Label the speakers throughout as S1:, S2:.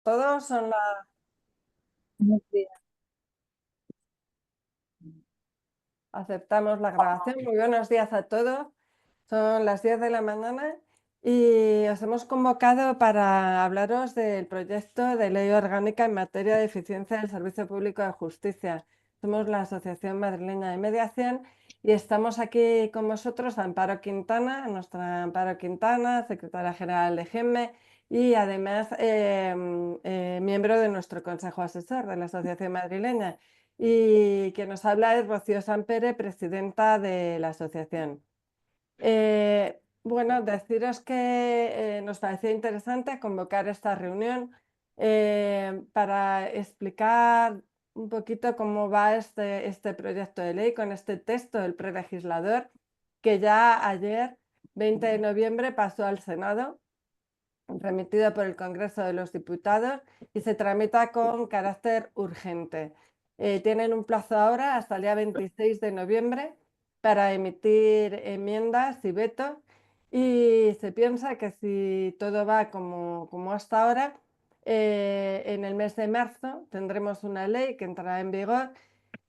S1: Todos son las... Buenos días. Aceptamos la grabación. Muy buenos días a todos. Son las 10 de la mañana y os hemos convocado para hablaros del proyecto de ley orgánica en materia de eficiencia del Servicio Público de Justicia. Somos la Asociación Madrileña de Mediación y estamos aquí con vosotros Amparo Quintana, nuestra Amparo Quintana, secretaria general de GEME y además miembro de nuestro Consejo Asesor de la Asociación Madrileña. Y quien nos habla es Rocío Sampere, presidenta de la asociación. Bueno, deciros que nos parecía interesante convocar esta reunión para explicar un poquito cómo va este proyecto de ley con este texto del prelegislador que ya ayer, 20 de noviembre, pasó al Senado, remitido por el Congreso de los Diputados y se tramita con carácter urgente. Tienen un plazo ahora hasta el día 26 de noviembre para emitir enmiendas y vetos y se piensa que si todo va como hasta ahora, en el mes de marzo tendremos una ley que entrará en vigor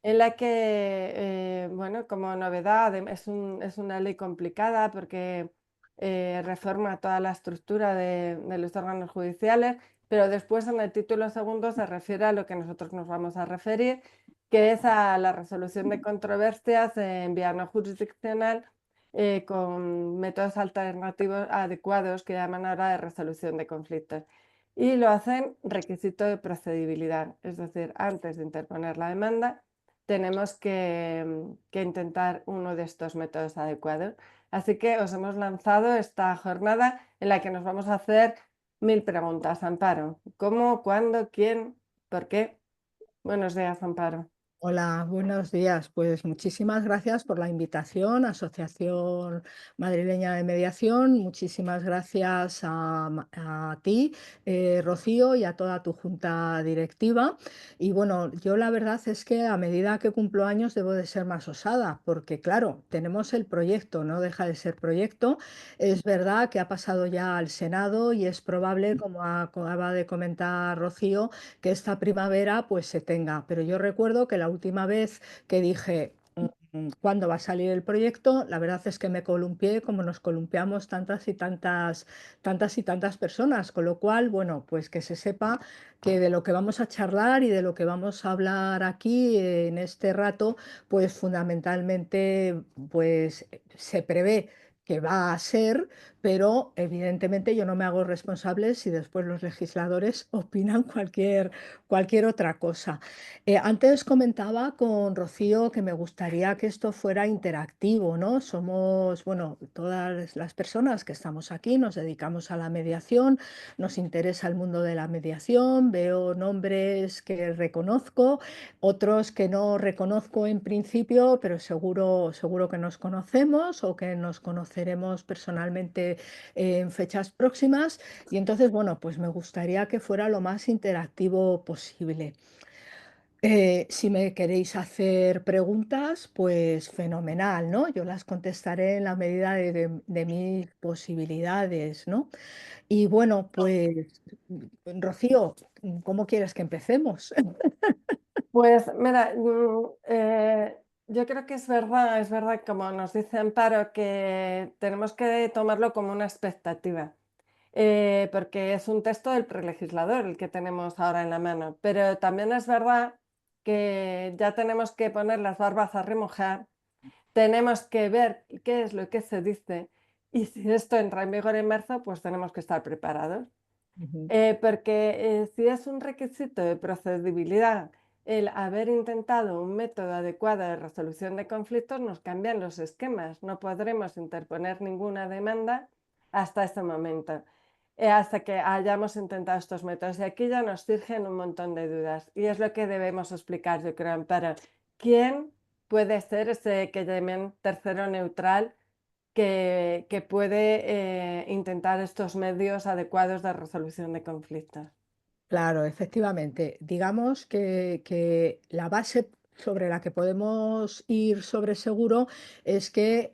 S1: en la que, bueno, como novedad, es una ley complicada porque reforma toda la estructura de los órganos judiciales, pero después en el título segundo se refiere a lo que nosotros nos vamos a referir, que es a la resolución de controversias en vía no jurisdiccional con métodos alternativos adecuados que llaman ahora de resolución de conflictos. Y lo hacen requisito de procedibilidad, es decir, antes de interponer la demanda, tenemos que intentar uno de estos métodos adecuados. Así que os hemos lanzado esta jornada en la que nos vamos a hacer 1000 preguntas. Amparo, ¿cómo, cuándo, quién, por qué? Buenos días, Amparo.
S2: Hola, buenos días. Pues muchísimas gracias por la invitación, Asociación Madrileña de Mediación. Muchísimas gracias a ti, Rocío, y a toda tu junta directiva. Y bueno, yo la verdad es que a medida que cumplo años debo de ser más osada, porque claro, tenemos el proyecto, no deja de ser proyecto. Es verdad que ha pasado ya al Senado y es probable, como acaba de comentar Rocío, que esta primavera pues se tenga. Pero yo recuerdo que la última vez que dije cuándo va a salir el proyecto, la verdad es que me columpié como nos columpiamos tantas y tantas personas, con lo cual, bueno, pues que se sepa que de lo que vamos a charlar y de lo que vamos a hablar aquí en este rato, pues fundamentalmente pues se prevé que va a ser, pero evidentemente yo no me hago responsable si después los legisladores opinan cualquier otra cosa. Antes comentaba con Rocío que me gustaría que esto fuera interactivo, ¿no? Somos, bueno, todas las personas que estamos aquí nos dedicamos a la mediación, nos interesa el mundo de la mediación, veo nombres que reconozco, otros que no reconozco en principio, pero seguro que nos conocemos o que nos conoceremos personalmente en fechas próximas. Y entonces, bueno, pues me gustaría que fuera lo más interactivo posible. Si me queréis hacer preguntas, pues fenomenal, ¿no? Yo las contestaré en la medida de mis posibilidades, ¿no? Y bueno, pues, Rocío, ¿cómo quieres que empecemos?
S1: Pues mira, yo creo que es verdad, como nos dice Amparo, que tenemos que tomarlo como una expectativa. Porque es un texto del prelegislador el que tenemos ahora en la mano. Pero también es verdad que ya tenemos que poner las barbas a remojar, tenemos que ver qué es lo que se dice y si esto entra en vigor en marzo, pues tenemos que estar preparados.
S2: Ujú.
S1: Porque si es un requisito de procedibilidad el haber intentado un método adecuado de resolución de conflictos, nos cambian los esquemas. No podremos interponer ninguna demanda hasta ese momento, hasta que hayamos intentado estos métodos. Y aquí ya nos surgen un montón de dudas. Y es lo que debemos explicar, yo creo, Amparo. ¿Quién puede ser ese que llamen tercero neutral que puede intentar estos medios adecuados de resolución de conflictos?
S2: Claro, efectivamente. Digamos que la base sobre la que podemos ir sobre seguro es que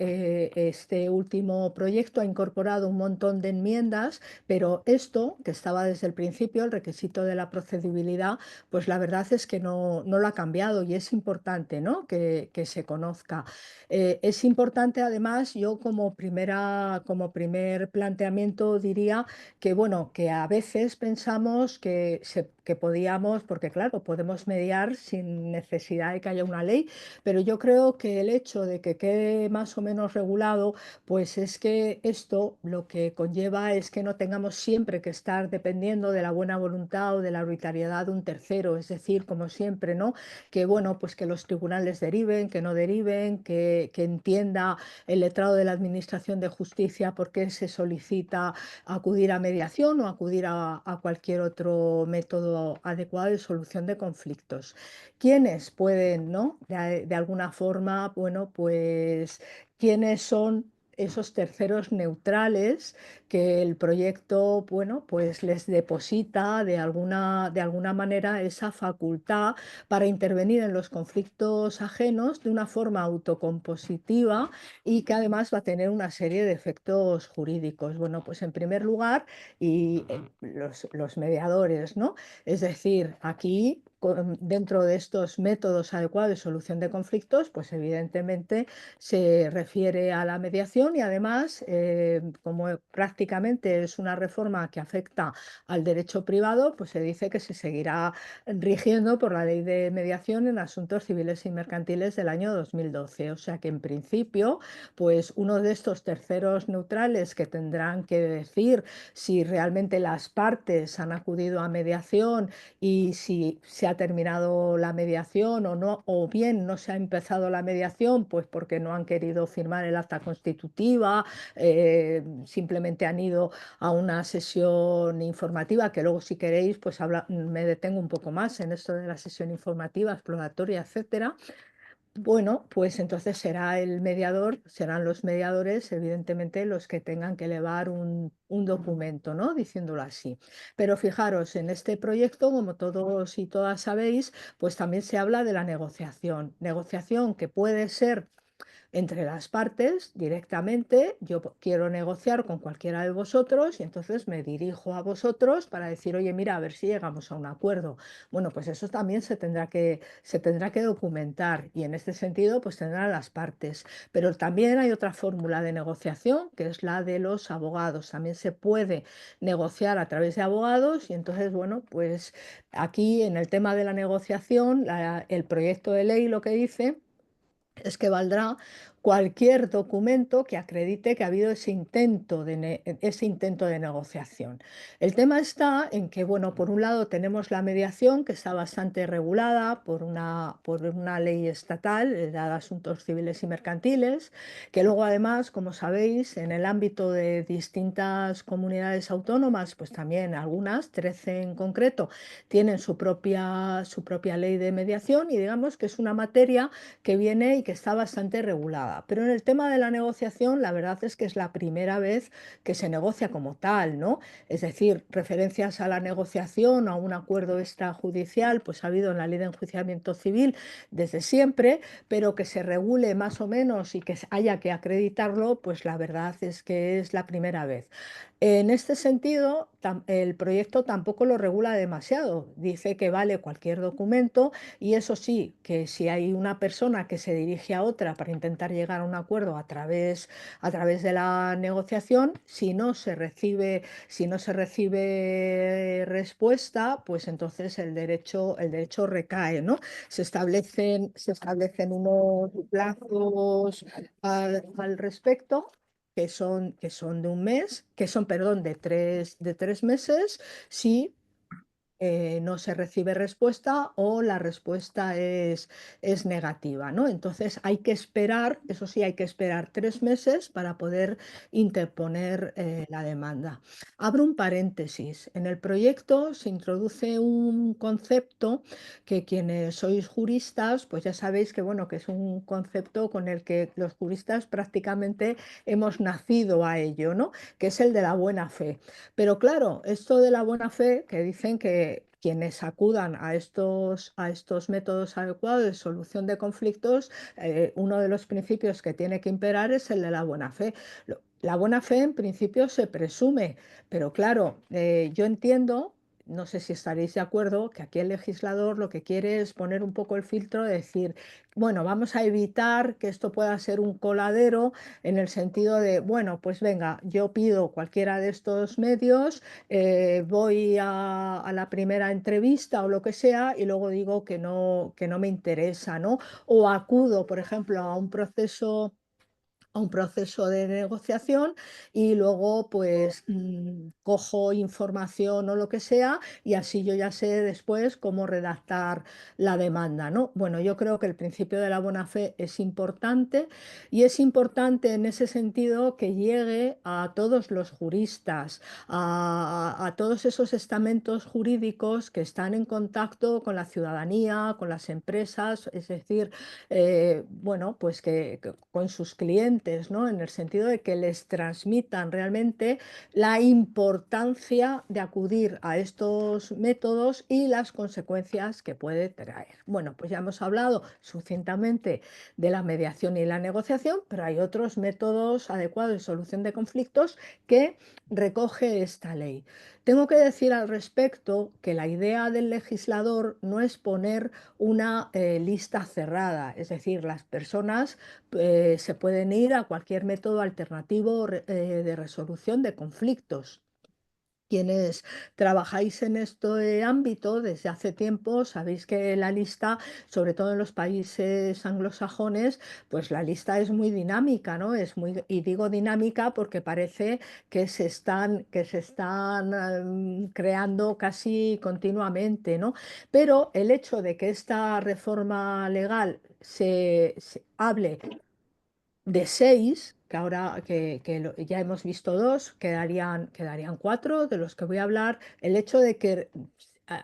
S2: este último proyecto ha incorporado un montón de enmiendas, pero esto, que estaba desde el principio, el requisito de la procedibilidad, pues la verdad es que no lo ha cambiado y es importante, ¿no? Que se conozca. Es importante, además, yo como primer planteamiento diría que, bueno, que a veces pensamos que podíamos, porque claro, podemos mediar sin necesidad de que haya una ley, pero yo creo que el hecho de que quede más o menos regulado, pues es que esto lo que conlleva es que no tengamos siempre que estar dependiendo de la buena voluntad o de la arbitrariedad de un tercero, es decir, como siempre, ¿no? Que bueno, pues que los tribunales deriven, que no deriven, que entienda el letrado de la Administración de Justicia por qué se solicita acudir a mediación o acudir a cualquier otro método adecuado de solución de conflictos. ¿Quiénes pueden, no? De alguna forma, bueno, pues, ¿quiénes son esos terceros neutrales que el proyecto, bueno, pues les deposita de alguna manera esa facultad para intervenir en los conflictos ajenos de una forma autocompositiva y que además va a tener una serie de efectos jurídicos? Bueno, pues en primer lugar, los mediadores, ¿no? Es decir, aquí, dentro de estos métodos adecuados de solución de conflictos, pues evidentemente se refiere a la mediación y además, como prácticamente es una reforma que afecta al derecho privado, pues se dice que se seguirá rigiendo por la Ley de Mediación en Asuntos Civiles y Mercantiles del año 2012. O sea que en principio, pues uno de estos terceros neutrales que tendrán que decir si realmente las partes han acudido a mediación y si se ha terminado la mediación o no, o bien no se ha empezado la mediación, pues porque no han querido firmar el acta constitutiva, simplemente han ido a una sesión informativa, que luego si queréis, pues me detengo un poco más en esto de la sesión informativa, exploratoria, etcétera. Bueno, pues entonces serán los mediadores, evidentemente, los que tengan que elevar un documento, ¿no? Diciéndolo así. Pero fijaros, en este proyecto, como todos y todas sabéis, pues también se habla de la negociación. Negociación que puede ser entre las partes directamente. Yo quiero negociar con cualquiera de vosotros y entonces me dirijo a vosotros para decir, oye, mira, a ver si llegamos a un acuerdo. Bueno, pues eso también se tendrá que documentar y en este sentido pues tendrán las partes. Pero también hay otra fórmula de negociación que es la de los abogados. También se puede negociar a través de abogados y entonces, bueno, pues aquí en el tema de la negociación, el proyecto de ley lo que dice es que valdrá cualquier documento que acredite que ha habido ese intento de negociación. El tema está en que, bueno, por un lado tenemos la mediación, que está bastante regulada por una ley estatal, la de Asuntos Civiles y Mercantiles, que luego además, como sabéis, en el ámbito de distintas comunidades autónomas, pues también algunas, 13 en concreto, tienen su propia ley de mediación y digamos que es una materia que viene y que está bastante regulada. Pero en el tema de la negociación, la verdad es que es la primera vez que se negocia como tal, ¿no? Es decir, referencias a la negociación, a un acuerdo extrajudicial, pues ha habido en la ley de enjuiciamiento civil desde siempre, pero que se regule más o menos y que haya que acreditarlo, pues la verdad es que es la primera vez. En este sentido, el proyecto tampoco lo regula demasiado. Dice que vale cualquier documento y eso sí, que si hay una persona que se dirige a otra para intentar llegar a un acuerdo a través de la negociación, si no se recibe respuesta, pues entonces el derecho recae, ¿no? Se establecen unos plazos al respecto. Que son de un mes, perdón, de tres meses, si no se recibe respuesta o la respuesta es negativa, ¿no? Entonces hay que esperar, eso sí, hay que esperar 3 meses para poder interponer la demanda. Abro un paréntesis. En el proyecto se introduce un concepto que quienes sois juristas, pues ya sabéis que, bueno, que es un concepto con el que los juristas prácticamente hemos nacido a ello, ¿no? Que es el de la buena fe. Pero claro, esto de la buena fe, que dicen quienes acudan a estos métodos adecuados de solución de conflictos, uno de los principios que tiene que imperar es el de la buena fe. La buena fe en principio se presume, pero claro, yo entiendo, no sé si estaréis de acuerdo, que aquí el legislador lo que quiere es poner un poco el filtro de decir, bueno, vamos a evitar que esto pueda ser un coladero en el sentido de, bueno, pues venga, yo pido cualquiera de estos medios, voy a la primera entrevista o lo que sea y luego digo que no me interesa, ¿no? O acudo, por ejemplo, a un proceso de negociación y luego pues cojo información o lo que sea y así yo ya sé después cómo redactar la demanda, ¿no? Bueno, yo creo que el principio de la buena fe es importante y es importante en ese sentido que llegue a todos los juristas, a todos esos estamentos jurídicos que están en contacto con la ciudadanía, con las empresas, es decir, bueno, pues que con sus clientes, ¿no? En el sentido de que les transmitan realmente la importancia de acudir a estos métodos y las consecuencias que puede traer. Bueno, pues ya hemos hablado sucintamente de la mediación y la negociación, pero hay otros métodos adecuados de solución de conflictos que recoge esta ley. Tengo que decir al respecto que la idea del legislador no es poner una lista cerrada, es decir, las personas se pueden ir a cualquier método alternativo de resolución de conflictos. Quienes trabajáis en este ámbito desde hace tiempo, sabéis que la lista, sobre todo en los países anglosajones, pues la lista es muy dinámica, ¿no? Y digo dinámica porque parece que se están creando casi continuamente, ¿no? Pero el hecho de que esta reforma legal se hable de 6 que ahora ya hemos visto 2 quedarían 4 de los que voy a hablar. El hecho de que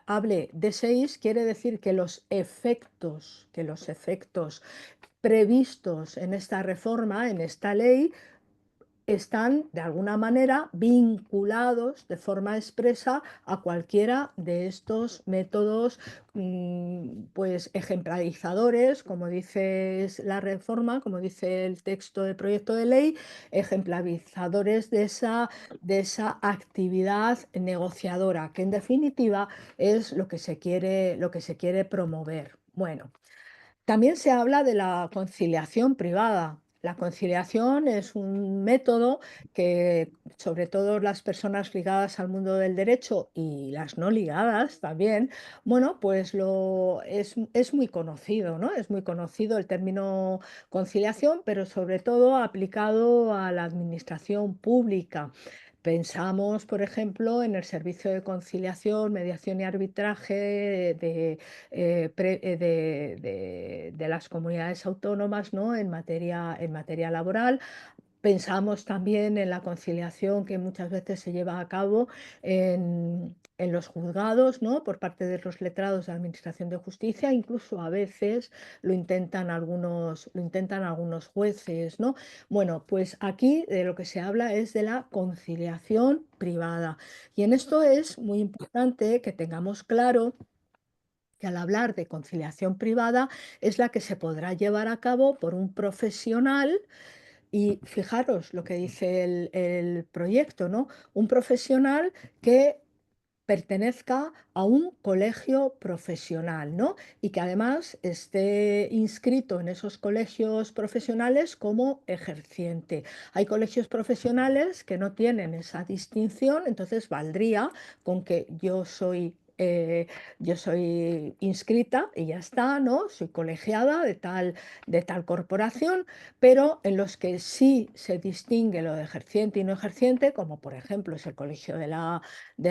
S2: hable de 6 quiere decir que los efectos previstos en esta reforma, en esta ley, están de alguna manera vinculados de forma expresa a cualquiera de estos métodos pues ejemplarizadores, como dice la reforma, como dice el texto del proyecto de ley, ejemplarizadores de esa actividad negociadora, que en definitiva es lo que se quiere promover. Bueno, también se habla de la conciliación privada. La conciliación es un método que, sobre todo las personas ligadas al mundo del derecho y las no ligadas también, bueno, pues es muy conocido, ¿no? Es muy conocido el término conciliación, pero sobre todo aplicado a la administración pública. Pensamos, por ejemplo, en el servicio de conciliación, mediación y arbitraje de las comunidades autónomas, ¿no? En materia laboral. Pensamos también en la conciliación que muchas veces se lleva a cabo en los juzgados, ¿no? Por parte de los letrados de Administración de Justicia, incluso a veces lo intentan algunos jueces, ¿no? Bueno, pues aquí de lo que se habla es de la conciliación privada. Y en esto es muy importante que tengamos claro que al hablar de conciliación privada es la que se podrá llevar a cabo por un profesional y fijaros lo que dice el proyecto, ¿no? Un profesional que pertenezca a un colegio profesional, ¿no? Y que además esté inscrito en esos colegios profesionales como ejerciente. Hay colegios profesionales que no tienen esa distinción, entonces valdría con que yo soy inscrita y ya está, ¿no? Soy colegiada de tal corporación, pero en los que sí se distingue lo de ejerciente y no ejerciente, como por ejemplo es el colegio de la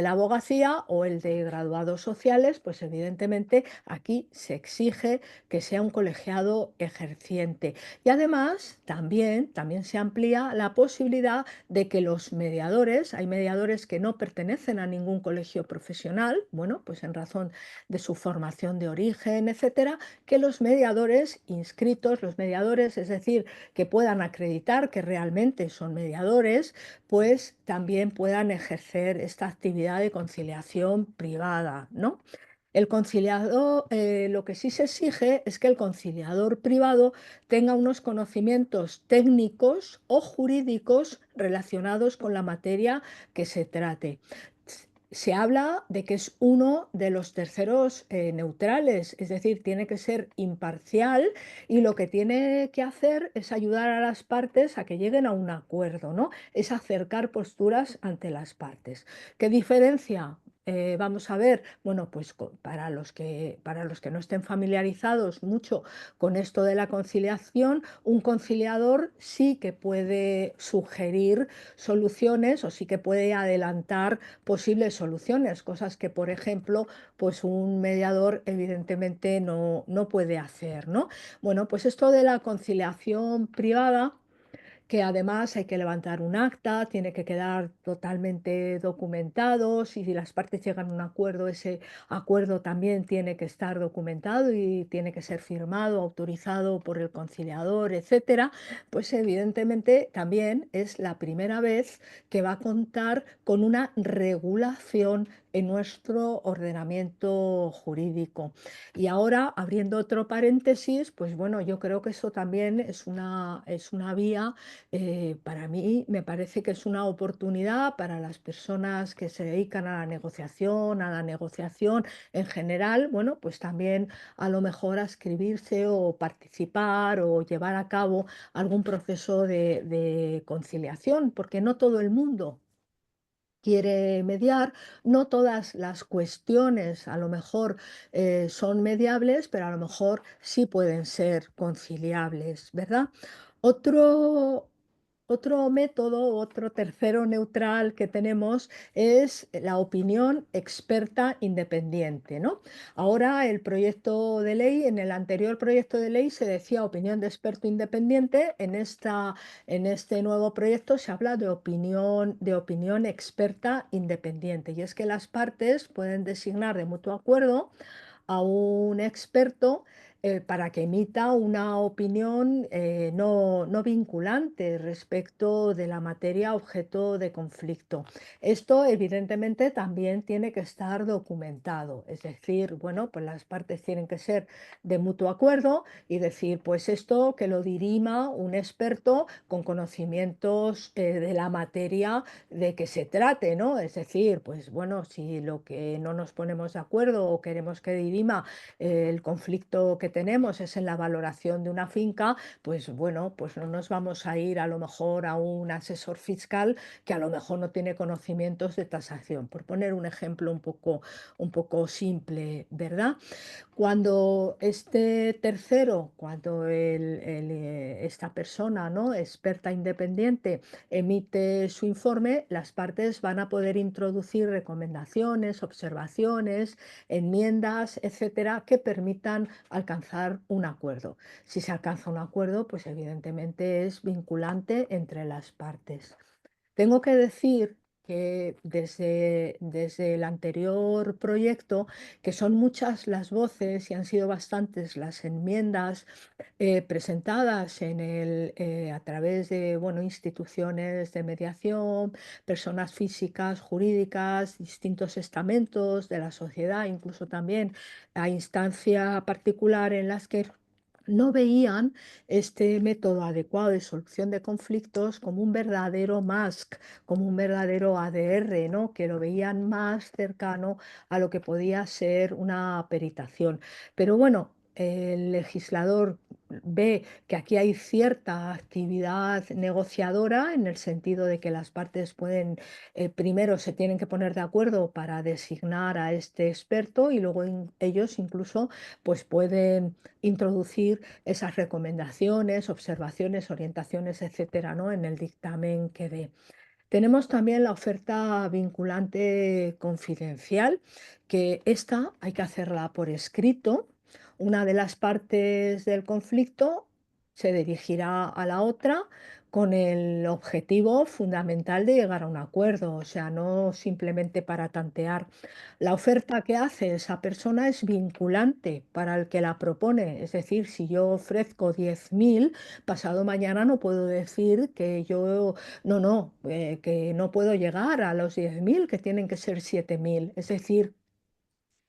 S2: abogacía o el de graduados sociales, pues evidentemente aquí se exige que sea un colegiado ejerciente. Y además también se amplía la posibilidad de que los mediadores, hay mediadores que no pertenecen a ningún colegio profesional, bueno, bueno, pues en razón de su formación de origen, etcétera, que los mediadores inscritos, los mediadores, es decir, que puedan acreditar que realmente son mediadores, pues también puedan ejercer esta actividad de conciliación privada, ¿no? El conciliador, lo que sí se exige es que el conciliador privado tenga unos conocimientos técnicos o jurídicos relacionados con la materia que se trate. Se habla de que es uno de los terceros neutrales, es decir, tiene que ser imparcial y lo que tiene que hacer es ayudar a las partes a que lleguen a un acuerdo, ¿no? Es acercar posturas ante las partes. ¿Qué diferencia? Vamos a ver, bueno, pues para los que no estén familiarizados mucho con esto de la conciliación, un conciliador sí que puede sugerir soluciones o sí que puede adelantar posibles soluciones, cosas que, por ejemplo, pues un mediador evidentemente no puede hacer, ¿no? Bueno, pues esto de la conciliación privada, que además hay que levantar un acta, tiene que quedar totalmente documentado. Si las partes llegan a un acuerdo, ese acuerdo también tiene que estar documentado y tiene que ser firmado, autorizado por el conciliador, etcétera. Pues evidentemente también es la primera vez que va a contar con una regulación en nuestro ordenamiento jurídico. Y ahora, abriendo otro paréntesis, pues bueno, yo creo que eso también es una vía, para mí me parece que es una oportunidad para las personas que se dedican a la negociación en general, bueno, pues también a lo mejor a escribirse o participar o llevar a cabo algún proceso de conciliación, porque no todo el mundo quiere mediar, no todas las cuestiones a lo mejor son mediables, pero a lo mejor sí pueden ser conciliables, ¿verdad? Otro, otro método, otro tercero neutral que tenemos es la opinión experta independiente, ¿no? Ahora el proyecto de ley, en el anterior proyecto de ley se decía opinión de experto independiente, en este nuevo proyecto se habla de opinión experta independiente, y es que las partes pueden designar de mutuo acuerdo a un experto para que emita una opinión no vinculante respecto de la materia objeto de conflicto. Esto evidentemente también tiene que estar documentado, es decir, bueno, pues las partes tienen que ser de mutuo acuerdo y decir, pues esto que lo dirima un experto con conocimientos de la materia de que se trate, ¿no? Es decir, pues bueno, si lo que no nos ponemos de acuerdo o queremos que dirima el conflicto que tenemos es en la valoración de una finca, pues bueno, pues no nos vamos a ir a lo mejor a un asesor fiscal que a lo mejor no tiene conocimientos de tasación, por poner un ejemplo un poco simple, ¿verdad? Cuando este tercero, cuando esta persona, ¿no?, experta independiente, emite su informe, las partes van a poder introducir recomendaciones, observaciones, enmiendas, etcétera, que permitan alcanzar un acuerdo. Si se alcanza un acuerdo, pues evidentemente es vinculante entre las partes. Tengo que decir que desde el anterior proyecto, que son muchas las voces y han sido bastantes las enmiendas presentadas a través de bueno, instituciones de mediación, personas físicas, jurídicas, distintos estamentos de la sociedad, incluso también a instancia particular en las que no veían este método adecuado de solución de conflictos como un verdadero MASC, como un verdadero ADR, ¿no?, que lo veían más cercano a lo que podía ser una peritación. Pero bueno, el legislador ve que aquí hay cierta actividad negociadora en el sentido de que las partes pueden, primero se tienen que poner de acuerdo para designar a este experto y luego ellos incluso pues pueden introducir esas recomendaciones, observaciones, orientaciones, etcétera, ¿no?, en el dictamen que dé. Tenemos también la oferta vinculante confidencial, que esta hay que hacerla por escrito. Una de las partes del conflicto se dirigirá a la otra con el objetivo fundamental de llegar a un acuerdo, o sea, no simplemente para tantear. La oferta que hace esa persona es vinculante para el que la propone, es decir, si yo ofrezco 10.000, pasado mañana no puedo decir que yo, no, que no puedo llegar a los 10.000, que tienen que ser 7.000. Es decir,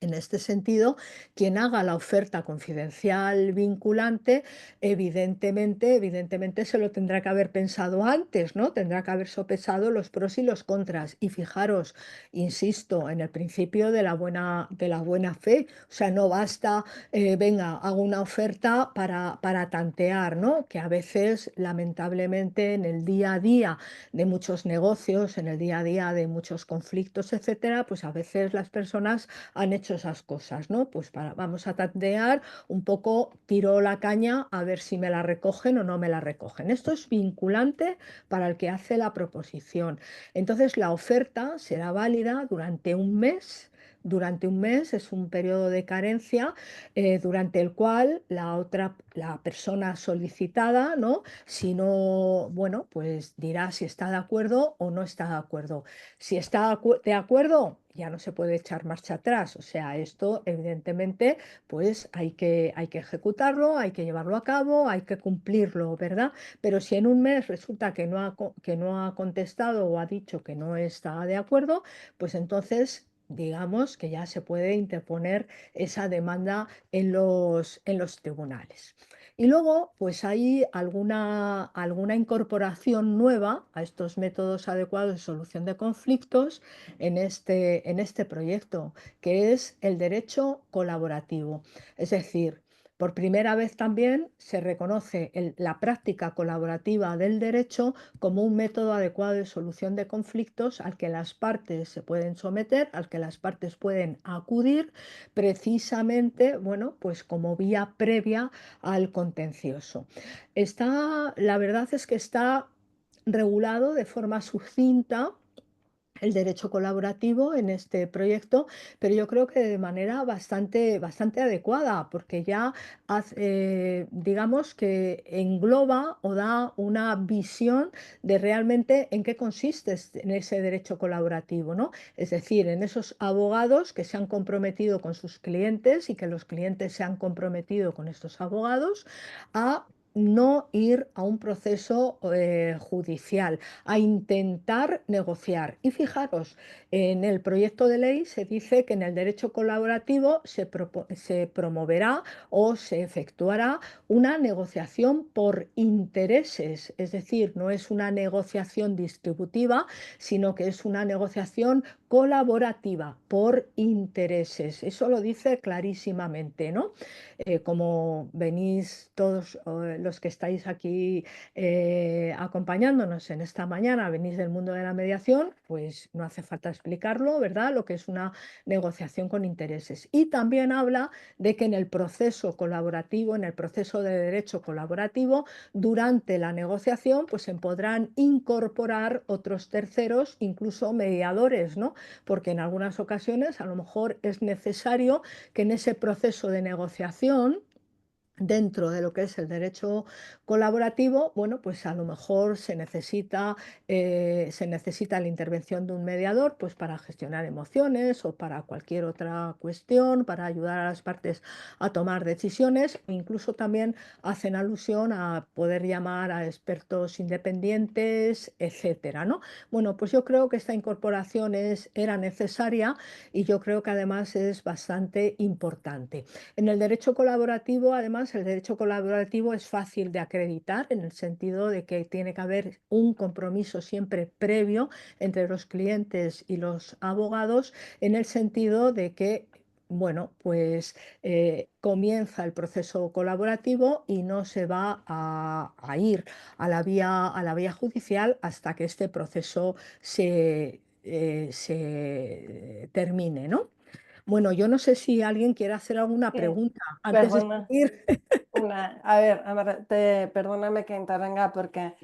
S2: en este sentido, quien haga la oferta confidencial vinculante, evidentemente se lo tendrá que haber pensado antes, ¿no? Tendrá que haber sopesado los pros y los contras. Y fijaros, insisto, en el principio de la buena fe. O sea, no basta, venga, hago una oferta para tantear, ¿no? Que a veces, lamentablemente, en el día a día de muchos negocios, en el día a día de muchos conflictos, etcétera, pues a veces las personas han hecho esas cosas, ¿no? Pues vamos a tantear un poco, tiro la caña a ver si me la recogen o no me la recogen. Esto es vinculante para el que hace la proposición. Entonces, la oferta será válida durante un mes. Durante un mes es un periodo de carencia, durante el cual la persona solicitada, ¿no? Si no, bueno, pues dirá si está de acuerdo o no está de acuerdo. Si está de acuerdo, ya no se puede echar marcha atrás. O sea, esto evidentemente, pues hay que ejecutarlo, hay que llevarlo a cabo, hay que cumplirlo, ¿verdad? Pero si en un mes resulta que no ha contestado o ha dicho que no está de acuerdo, pues entonces digamos que ya se puede interponer esa demanda en los tribunales. Y luego, pues hay alguna incorporación nueva a estos métodos adecuados de solución de conflictos en este proyecto, que es el derecho colaborativo. Es decir, por primera vez también se reconoce la práctica colaborativa del derecho como un método adecuado de solución de conflictos al que las partes se pueden someter, al que las partes pueden acudir, precisamente, bueno, pues como vía previa al contencioso. La verdad es que está regulado de forma sucinta el derecho colaborativo en este proyecto, pero yo creo que de manera bastante adecuada, porque ya digamos que engloba o da una visión de realmente en qué consiste en ese derecho colaborativo, ¿no? Es decir, en esos abogados que se han comprometido con sus clientes y que los clientes se han comprometido con estos abogados a no ir a un proceso judicial, a intentar negociar. Y fijaros, en el proyecto de ley se dice que en el derecho colaborativo se promoverá o se efectuará una negociación por intereses, es decir, no es una negociación distributiva, sino que es una negociación colaborativa por intereses. Eso lo dice clarísimamente, ¿no? Como venís todos los que estáis aquí acompañándonos en esta mañana, venís del mundo de la mediación, pues no hace falta explicarlo, ¿verdad? Lo que es una negociación con intereses. Y también habla de que en el proceso colaborativo, en el proceso de derecho colaborativo, durante la negociación, pues se podrán incorporar otros terceros, incluso mediadores, ¿no? Porque en algunas ocasiones a lo mejor es necesario que en ese proceso de negociación, dentro de lo que es el derecho colaborativo, bueno, pues a lo mejor se necesita la intervención de un mediador, pues para gestionar emociones o para cualquier otra cuestión, para ayudar a las partes a tomar decisiones, e incluso también hacen alusión a poder llamar a expertos independientes, etcétera, ¿no? Bueno, pues yo creo que esta incorporación era necesaria y yo creo que además es bastante importante. En el derecho colaborativo, además, el derecho colaborativo es fácil de acreditar en el sentido de que tiene que haber un compromiso siempre previo entre los clientes y los abogados, en el sentido de que, bueno, pues comienza el proceso colaborativo y no se va a ir a la vía judicial hasta que este proceso se termine, ¿no? Bueno, yo no sé si alguien quiere hacer alguna
S1: Sí,
S2: pregunta antes de
S1: perdona.
S2: seguir.
S1: A ver, perdóname que intervenga porque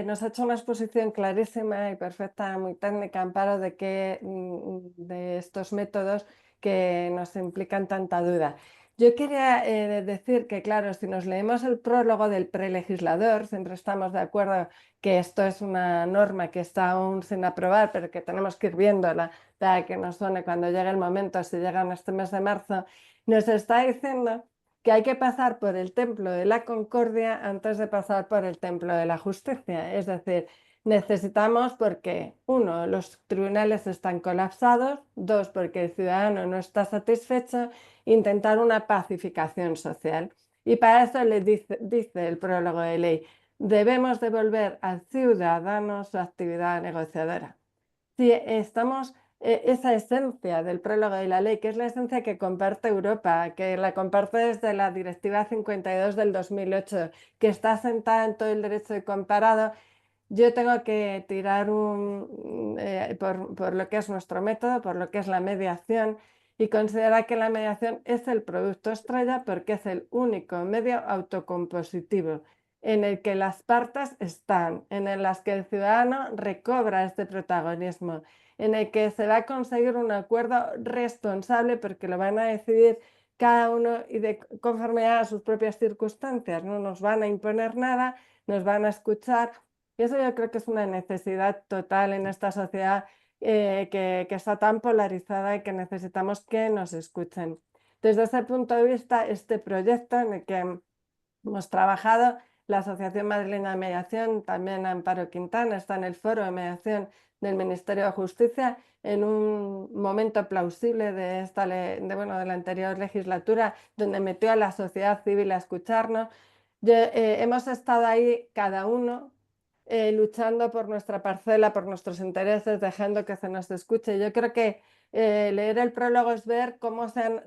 S1: nos ha hecho una exposición clarísima y perfecta, muy técnica, Amparo, de estos métodos que nos implican tanta duda. Yo quería decir que, claro, si nos leemos el prólogo del prelegislador, siempre estamos de acuerdo que esto es una norma que está aún sin aprobar, pero que tenemos que ir viéndola para que nos suene cuando llegue el momento, si llega en este mes de marzo, nos está diciendo que hay que pasar por el templo de la concordia antes de pasar por el templo de la justicia. Es decir, necesitamos porque, uno, los tribunales están colapsados, dos, porque el ciudadano no está satisfecho, intentar una pacificación social. Y para eso le dice el prólogo de ley, debemos devolver al ciudadano su actividad negociadora. Si estamos, esa esencia del prólogo de la ley, que es la esencia que comparte Europa, que la comparte desde la Directiva 52 del 2008, que está sentada en todo el derecho comparado, yo tengo que tirar por lo que es nuestro método, por lo que es la mediación, y considerar que la mediación es el producto estrella porque es el único medio autocompositivo en el que las partes están, en las que el ciudadano recobra este protagonismo, en el que se va a conseguir un acuerdo responsable porque lo van a decidir cada uno y de conformidad a sus propias circunstancias. No nos van a imponer nada, nos van a escuchar. Y eso yo creo que es una necesidad total en esta sociedad que está tan polarizada y que necesitamos que nos escuchen. Desde ese punto de vista, este proyecto en el que hemos trabajado, la Asociación Madrileña de Mediación, también Amparo Quintana, está en el foro de mediación del Ministerio de Justicia en un momento plausible de la anterior legislatura, donde metió a la sociedad civil a escucharnos. Hemos estado ahí cada uno luchando por nuestra parcela, por nuestros intereses, dejando que se nos escuche. Yo creo que leer el prólogo es ver cómo se han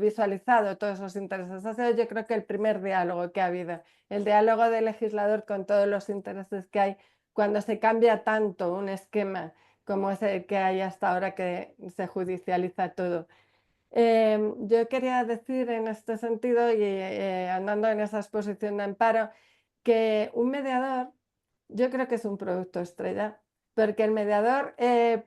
S1: visualizado todos esos intereses. Ha sido, yo creo que el primer diálogo que ha habido, el diálogo del legislador con todos los intereses que hay cuando se cambia tanto un esquema como es el que hay hasta ahora que se judicializa todo. Yo quería decir en este sentido y andando en esa exposición de amparo que un mediador yo creo que es un producto estrella, porque el mediador es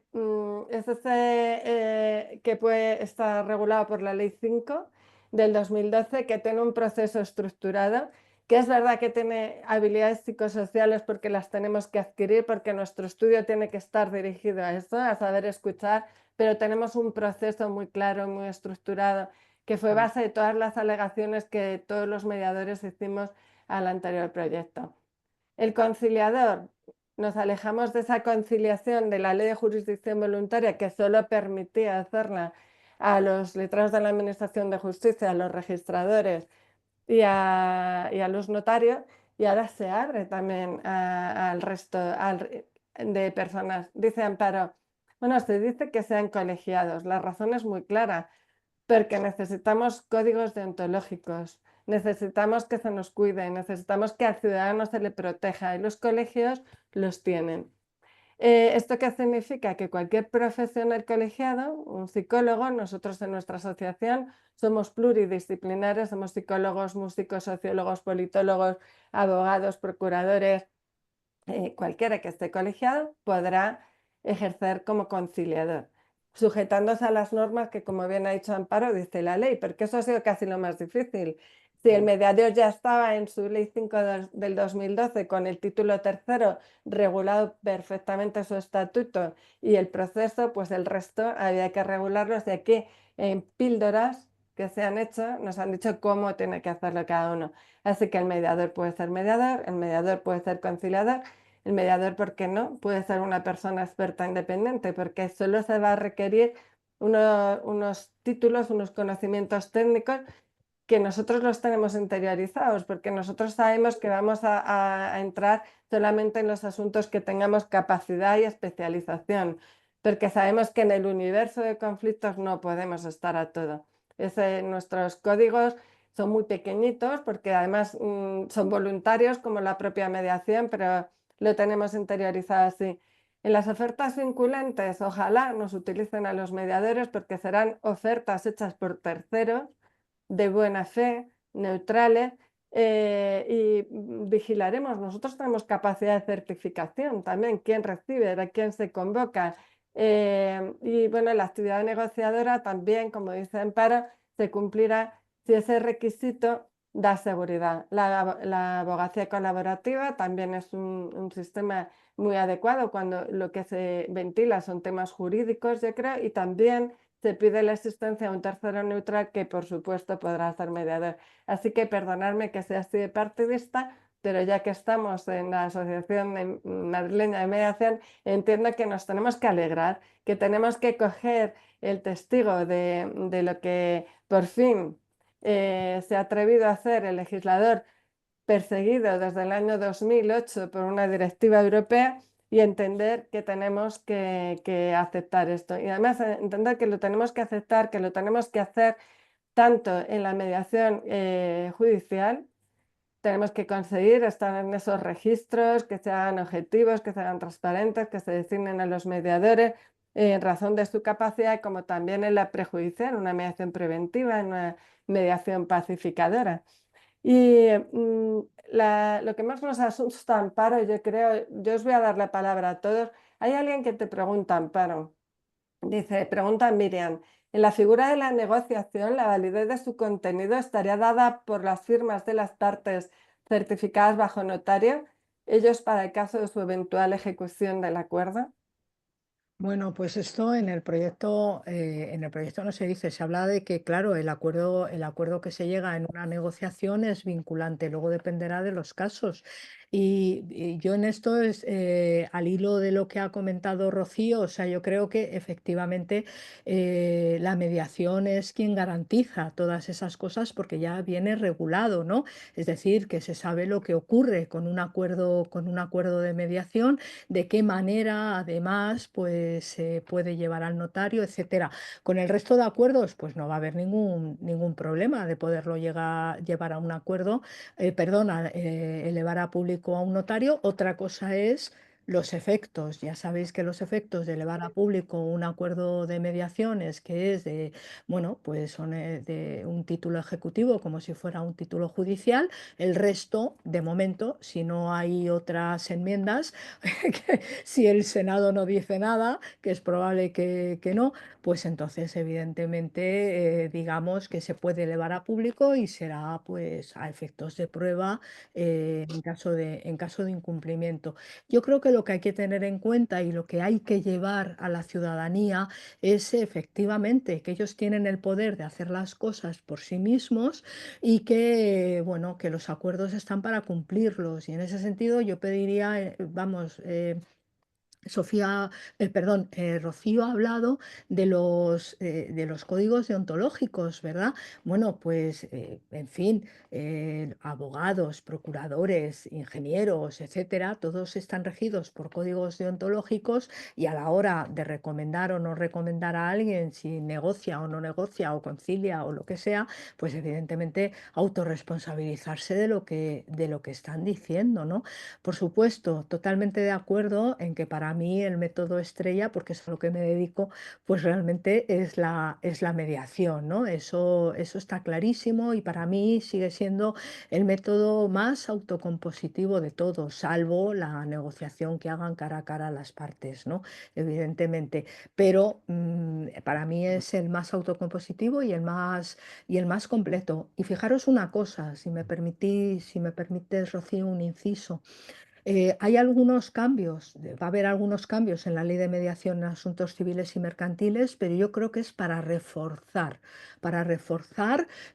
S1: ese que puede estar regulado por la Ley 5 del 2012, que tiene un proceso estructurado, que es verdad que tiene habilidades psicosociales porque las tenemos que adquirir, porque nuestro estudio tiene que estar dirigido a eso, a saber escuchar, pero tenemos un proceso muy claro, muy estructurado, que fue base de todas las alegaciones que todos los mediadores hicimos al anterior proyecto. El conciliador, nos alejamos de esa conciliación de la ley de jurisdicción voluntaria que solo permitía hacerla a los letrados de la Administración de Justicia, a los registradores y a los notarios, y ahora se abre también al resto de personas. Dice Amparo, bueno, se dice que sean colegiados, la razón es muy clara, porque necesitamos códigos deontológicos, necesitamos que se nos cuide, necesitamos que al ciudadano se le proteja y los colegios los tienen. ¿Esto qué significa? Que cualquier profesional colegiado, un psicólogo, nosotros en nuestra asociación somos pluridisciplinares, somos psicólogos, músicos, sociólogos, politólogos, abogados, procuradores, cualquiera que esté colegiado podrá ejercer como conciliador, sujetándose a las normas que, como bien ha dicho Amparo, dice la ley, porque eso ha sido casi lo más difícil. Si el mediador ya estaba en su ley 5 del 2012 con el título tercero regulado perfectamente su estatuto y el proceso, pues el resto había que regularlos de aquí en píldoras que se han hecho, nos han dicho cómo tiene que hacerlo cada uno. Así que el mediador puede ser mediador, el mediador puede ser conciliador. El mediador, ¿por qué no? Puede ser una persona experta independiente, porque solo se va a requerir unos títulos, unos conocimientos técnicos que nosotros los tenemos interiorizados, porque nosotros sabemos que vamos a entrar solamente en los asuntos que tengamos capacidad y especialización, porque sabemos que en el universo de conflictos no podemos estar a todo. Nuestros códigos son muy pequeñitos, porque además son voluntarios, como la propia mediación, pero lo tenemos interiorizado así. En las ofertas vinculantes, ojalá nos utilicen a los mediadores, porque serán ofertas hechas por terceros de buena fe, neutrales, y vigilaremos. Nosotros tenemos capacidad de certificación también, quién recibe, de quién se convoca. Y bueno, la actividad negociadora también, como dice Amparo, se cumplirá si ese requisito da seguridad. La abogacía colaborativa también es un sistema muy adecuado cuando lo que se ventila son temas jurídicos, yo creo, y también se pide la existencia de un tercero neutral que, por supuesto, podrá ser mediador. Así que perdonadme que sea así de partidista, pero ya que estamos en la Asociación Madrileña de Mediación, entiendo que nos tenemos que alegrar, que tenemos que coger el testigo de lo que por fin se ha atrevido a hacer el legislador perseguido desde el año 2008 por una directiva europea y entender que tenemos que aceptar esto. Y además entender que lo tenemos que aceptar, que lo tenemos que hacer tanto en la mediación judicial. Tenemos que conseguir estar en esos registros, que sean objetivos, que sean transparentes, que se designen a los mediadores en razón de su capacidad, como también en la prejudicial, una mediación preventiva, en una mediación pacificadora. Y lo que más nos asusta, Amparo, yo creo, yo os voy a dar la palabra a todos. Hay alguien que te pregunta, Amparo, dice, pregunta Miriam, ¿en la figura de la negociación la validez de su contenido estaría dada por las firmas de las partes certificadas bajo notario, ellos para el caso de su eventual ejecución del acuerdo?
S2: Bueno, pues esto en el proyecto no se dice, se habla de que, claro, el acuerdo que se llega en una negociación es vinculante, luego dependerá de los casos. Y yo en esto al hilo de lo que ha comentado Rocío, o sea, yo creo que efectivamente la mediación es quien garantiza todas esas cosas porque ya viene regulado, ¿no? Es decir, que se sabe lo que ocurre con un acuerdo de mediación, de qué manera además pues se puede llevar al notario, etcétera. Con el resto de acuerdos pues no va a haber ningún problema de poderlo llevar a un acuerdo, elevar a público a un notario. Otra cosa es los efectos. Ya sabéis que los efectos de elevar a público un acuerdo de mediaciones que es de, bueno, pues son de un título ejecutivo como si fuera un título judicial. El resto, de momento, si no hay otras enmiendas, que si el Senado no dice nada, que es probable que no, pues entonces evidentemente digamos que se puede elevar a público y será pues a efectos de prueba en caso de incumplimiento. Yo creo que lo que hay que tener en cuenta y lo que hay que llevar a la ciudadanía es efectivamente que ellos tienen el poder de hacer las cosas por sí mismos y que, bueno, que los acuerdos están para cumplirlos. Y en ese sentido yo pediría, Rocío ha hablado de los códigos deontológicos, ¿verdad? Bueno, pues, en fin, abogados, procuradores, ingenieros, etcétera, todos están regidos por códigos deontológicos y a la hora de recomendar o no recomendar a alguien si negocia o no negocia o concilia o lo que sea, pues evidentemente autorresponsabilizarse de lo que están diciendo, ¿no? Por supuesto, totalmente de acuerdo en que para mí el método estrella, porque es a lo que me dedico, pues realmente es la mediación, ¿no? Eso está clarísimo y para mí sigue siendo el método más autocompositivo de todos, salvo la negociación que hagan cara a cara las partes, ¿no? Evidentemente. Pero para mí es el más autocompositivo y el más completo. Y fijaros una cosa, si me permites, Rocío, un inciso. Hay algunos cambios, va a haber algunos cambios en la ley de mediación en asuntos civiles y mercantiles, pero yo creo que es para reforzar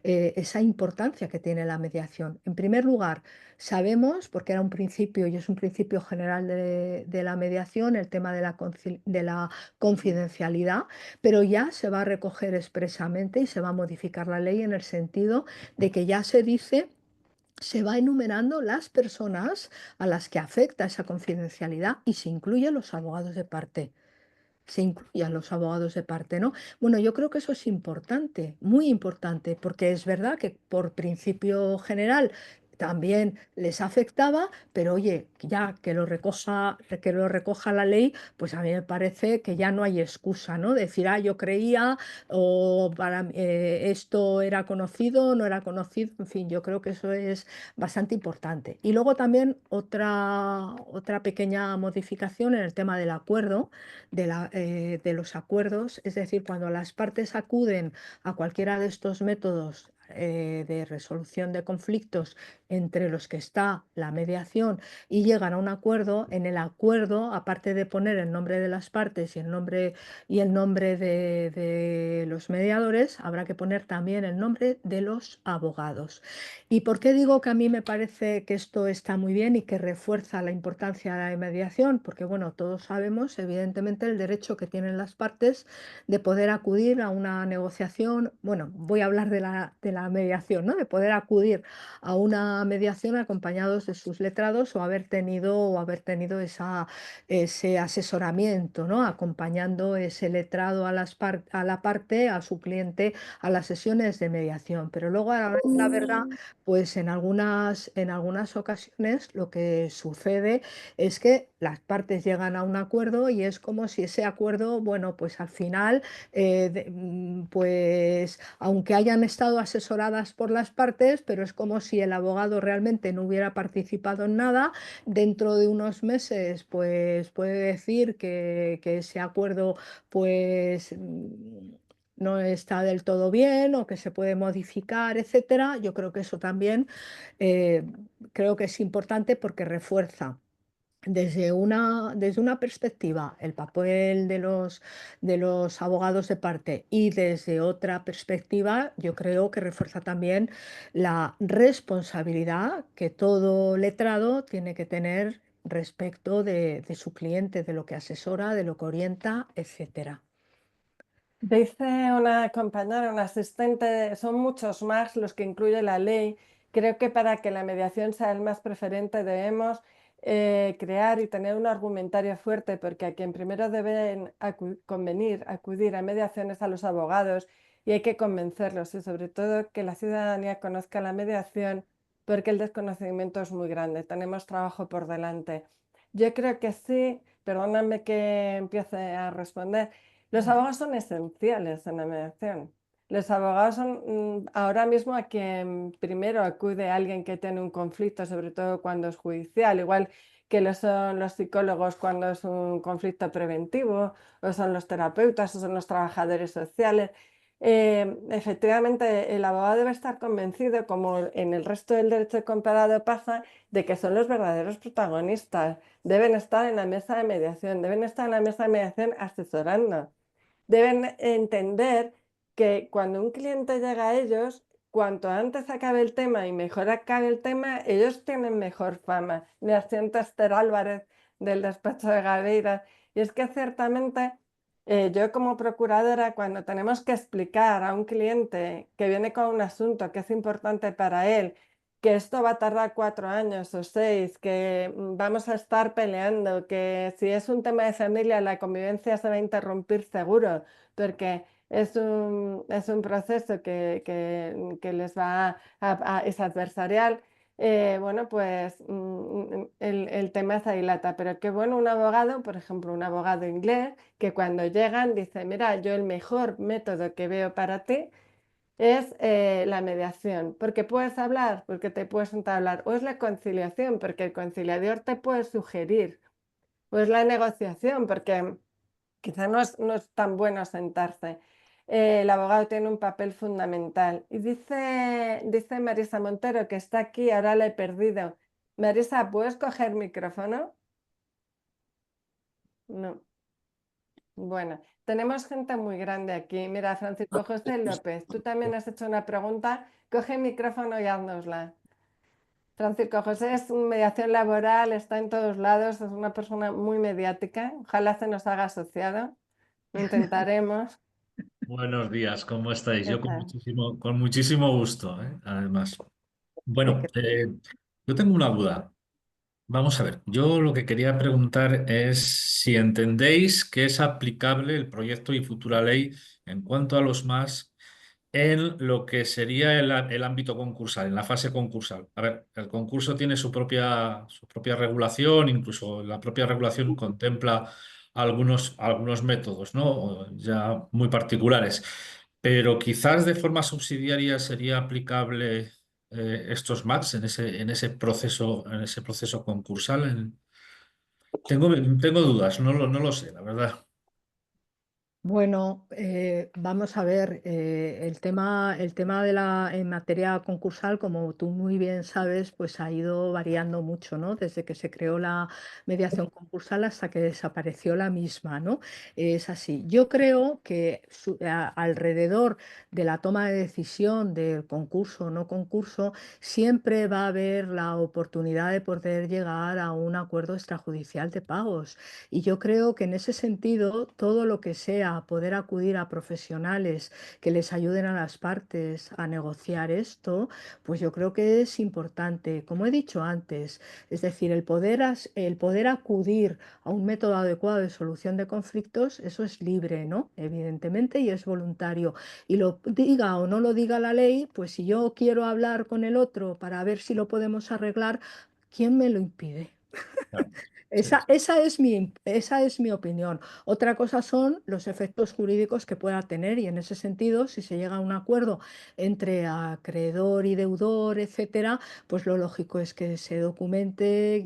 S2: esa importancia que tiene la mediación. En primer lugar, sabemos, porque era un principio y es un principio general de la mediación, el tema de la confidencialidad, pero ya se va a recoger expresamente y se va a modificar la ley en el sentido de que ya se va enumerando las personas a las que afecta esa confidencialidad y se incluyen los abogados de parte. Se incluyan los abogados de parte, ¿no? Bueno, yo creo que eso es importante, muy importante, porque es verdad que por principio general también les afectaba, pero oye, ya que lo recoja la ley, pues a mí me parece que ya no hay excusa, ¿no? Decir, ah, yo creía, o esto era conocido, no era conocido, en fin, yo creo que eso es bastante importante. Y luego también otra pequeña modificación en el tema del acuerdo de los acuerdos, es decir, cuando las partes acuden a cualquiera de estos métodos, de resolución de conflictos entre los que está la mediación y llegan a un acuerdo, en el acuerdo, aparte de poner el nombre de las partes y el nombre de los mediadores, habrá que poner también el nombre de los abogados. ¿Y por qué digo que a mí me parece que esto está muy bien y que refuerza la importancia de la mediación? Porque, bueno, todos sabemos, evidentemente, el derecho que tienen las partes de poder acudir a una negociación. Bueno, voy a hablar de la mediación, ¿no? De poder acudir a una mediación acompañados de sus letrados o haber tenido ese asesoramiento, ¿no? Acompañando ese letrado a la parte, a su cliente, a las sesiones de mediación. Pero luego, a la verdad, pues en algunas ocasiones lo que sucede es que las partes llegan a un acuerdo y es como si ese acuerdo, bueno, pues al final, pues aunque hayan estado asesoradas por las partes, pero es como si el abogado realmente no hubiera participado en nada. Dentro de unos meses, pues puede decir que ese acuerdo, pues no está del todo bien o que se puede modificar, etcétera. Yo creo que eso también eh, creo que es importante porque refuerza desde una perspectiva el papel de los abogados de parte y desde otra perspectiva yo creo que refuerza también la responsabilidad que todo letrado tiene que tener respecto de su cliente, de lo que asesora, de lo que orienta, etcétera.
S1: Dice una compañera, un asistente, son muchos más los que incluye la ley. Creo que para que la mediación sea el más preferente debemos crear y tener un argumentario fuerte, porque a quien primero deben convenir, acudir a mediaciones a los abogados y hay que convencerlos y sobre todo que la ciudadanía conozca la mediación porque el desconocimiento es muy grande. Tenemos trabajo por delante. Yo creo que sí, perdóname que empiece a responder. Los abogados son esenciales en la mediación. Los abogados son ahora mismo a quien primero acude alguien que tiene un conflicto, sobre todo cuando es judicial, igual que lo son los psicólogos cuando es un conflicto preventivo, o son los terapeutas, o son los trabajadores sociales. Efectivamente, el abogado debe estar convencido, como en el resto del derecho comparado pasa, de que son los verdaderos protagonistas. Deben estar en la mesa de mediación, deben estar en la mesa de mediación asesorando. Deben entender que cuando un cliente llega a ellos, cuanto antes acabe el tema y mejor acabe el tema, ellos tienen mejor fama. Me asiento Esther Álvarez del despacho de Gabeira. Y es que ciertamente yo como procuradora, cuando tenemos que explicar a un cliente que viene con un asunto que es importante para él, que esto va a tardar 4 años o 6, que vamos a estar peleando, que si es un tema de familia la convivencia se va a interrumpir seguro, porque es un proceso que les va es adversarial. Bueno, pues el tema se dilata, pero qué bueno un abogado, por ejemplo, un abogado inglés, que cuando llegan dice, mira, yo el mejor método que veo para ti es la mediación, porque puedes hablar, porque te puedes sentar a hablar, o es la conciliación, porque el conciliador te puede sugerir, o es la negociación, porque quizá no es tan bueno sentarse. El abogado tiene un papel fundamental. Y dice Marisa Montero, que está aquí, ahora la he perdido. Marisa, ¿puedes coger micrófono? No. Bueno, tenemos gente muy grande aquí. Mira, Francisco José López, tú también has hecho una pregunta. Coge el micrófono y háznosla. Francisco José es mediación laboral, está en todos lados, es una persona muy mediática. Ojalá se nos haga asociado. Lo intentaremos.
S3: Buenos días, ¿cómo estáis?
S1: ¿Qué
S3: Yo
S1: tal?
S3: con muchísimo gusto, ¿eh? Además.
S1: Sí,
S3: Bueno, yo tengo una duda. Vamos a ver, yo lo que quería preguntar es si entendéis que es aplicable el proyecto y futura ley en cuanto a los más en lo que sería el ámbito concursal, en la fase concursal. A ver, el concurso tiene su propia regulación, incluso la propia regulación contempla algunos métodos, ¿no? Ya muy particulares. Pero quizás de forma subsidiaria sería aplicable estos MATs en ese proceso concursal. Tengo dudas, no lo sé, la verdad.
S2: Bueno, vamos a ver, el tema de en materia concursal, como tú muy bien sabes, pues ha ido variando mucho, ¿no? Desde que se creó la mediación concursal hasta que desapareció la misma, ¿no? Es así. Yo creo que alrededor de la toma de decisión del concurso o no concurso, siempre va a haber la oportunidad de poder llegar a un acuerdo extrajudicial de pagos. Y yo creo que en ese sentido, todo lo que sea poder acudir a profesionales que les ayuden a las partes a negociar esto, pues yo creo que es importante. Como he dicho antes, es decir, el poder acudir a un método adecuado de solución de conflictos, eso es libre, ¿no? Evidentemente, y es voluntario. Y lo diga o no lo diga la ley, pues si yo quiero hablar con el otro para ver si lo podemos arreglar, ¿quién me lo impide?
S3: Claro. Sí.
S2: Esa es mi opinión. Otra cosa son los efectos jurídicos que pueda tener y en ese sentido, si se llega a un acuerdo entre acreedor y deudor, etcétera, pues lo lógico es que se documente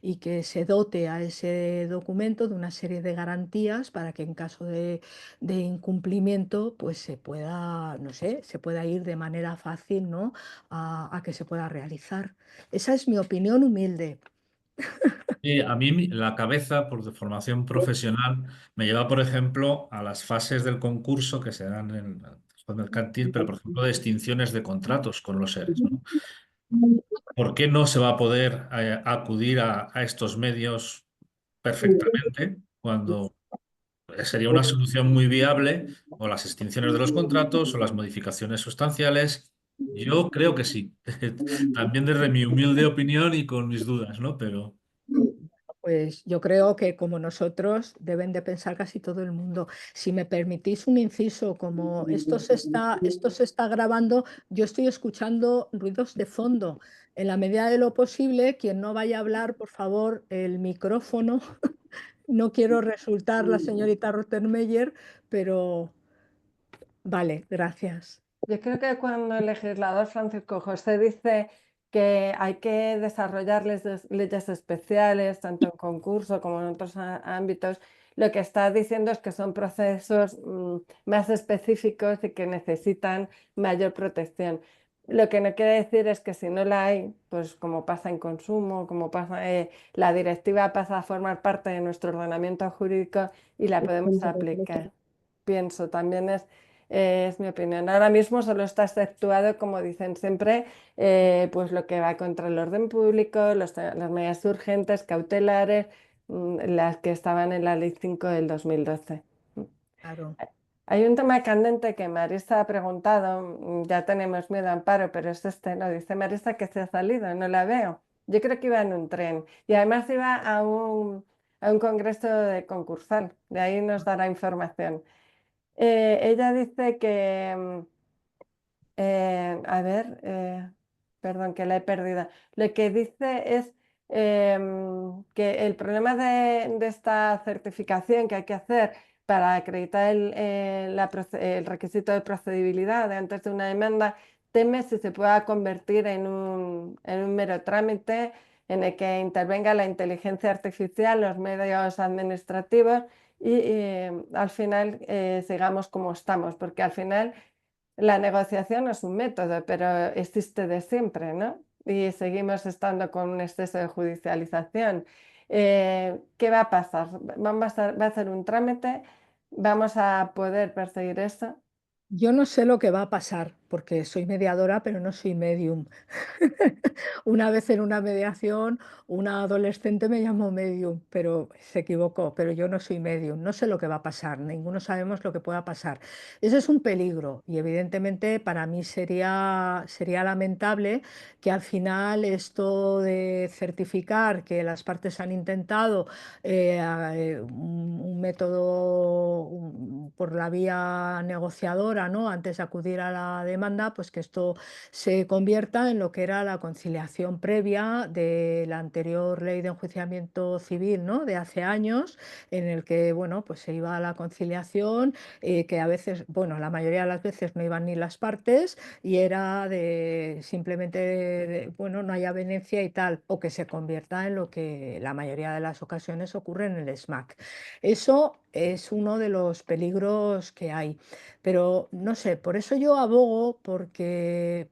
S2: y que se dote a ese documento de una serie de garantías para que en caso de incumplimiento, pues se pueda, no sé, se pueda ir de manera fácil, ¿no? A que se pueda realizar. Esa es mi opinión humilde.
S3: Y a mí la cabeza, por formación profesional, me lleva, por ejemplo, a las fases del concurso que se dan en el juez mercantil, pero, por ejemplo, de extinciones de contratos con los seres, ¿no? ¿Por qué no se va a poder acudir a estos medios perfectamente cuando sería una solución muy viable, o las extinciones de los contratos o las modificaciones sustanciales? Yo creo que sí. También desde mi humilde opinión y con mis dudas, ¿no? Pero
S2: Pues yo creo que como nosotros deben de pensar casi todo el mundo. Si me permitís un inciso, como esto se está grabando, yo estoy escuchando ruidos de fondo. En la medida de lo posible, quien no vaya a hablar, por favor, el micrófono. No quiero resultar la señorita Rottenmeier, pero vale, gracias.
S1: Yo creo que cuando el legislador Francisco José dice que hay que desarrollar leyes especiales, tanto en concurso como en otros ámbitos, lo que está diciendo es que son procesos más específicos y que necesitan mayor protección. Lo que no quiere decir es que si no la hay, pues como pasa en consumo, como pasa, la directiva pasa a formar parte de nuestro ordenamiento jurídico y la podemos aplicar. Pienso, también es mi opinión. Ahora mismo solo está exceptuado, como dicen siempre, pues lo que va contra el orden público, las medidas urgentes, cautelares, las que estaban en la Ley 5 del 2012.
S2: Claro.
S1: Hay un tema candente que Marisa ha preguntado, ya tenemos miedo, Amparo, pero es este, ¿no? Dice Marisa que se ha salido, no la veo. Yo creo que iba en un tren y además iba a un congreso de concursal, de ahí nos dará información. Ella dice que, a ver, perdón, que la he perdido. Lo que dice es que el problema de esta certificación que hay que hacer para acreditar el requisito de procedibilidad de antes de una demanda, teme si se pueda convertir en un mero trámite en el que intervenga la inteligencia artificial, los medios administrativos y al final sigamos como estamos, porque al final la negociación es un método, pero existe de siempre, ¿no? Y seguimos estando con un exceso de judicialización. ¿Qué va a pasar? Va a ser un trámite? ¿Vamos a poder perseguir eso?
S2: Yo no sé lo que va a pasar, porque soy mediadora, pero no soy medium. Una vez en una mediación, una adolescente me llamó medium, pero se equivocó, pero yo no soy medium, no sé lo que va a pasar, ninguno sabemos lo que pueda pasar. Ese es un peligro y evidentemente para mí sería lamentable que al final esto de certificar que las partes han intentado un método por la vía negociadora, ¿no? Antes de acudir a la demanda, pues que esto se convierta en lo que era la conciliación previa de la anterior ley de enjuiciamiento civil, ¿no? De hace años, en el que, bueno, pues se iba a la conciliación, que a veces, bueno, la mayoría de las veces no iban ni las partes y era de simplemente, bueno, no hay avenencia y tal, o que se convierta en lo que la mayoría de las ocasiones ocurre en el SMAC. Eso es uno de los peligros que hay. Pero no sé, por eso yo abogo, porque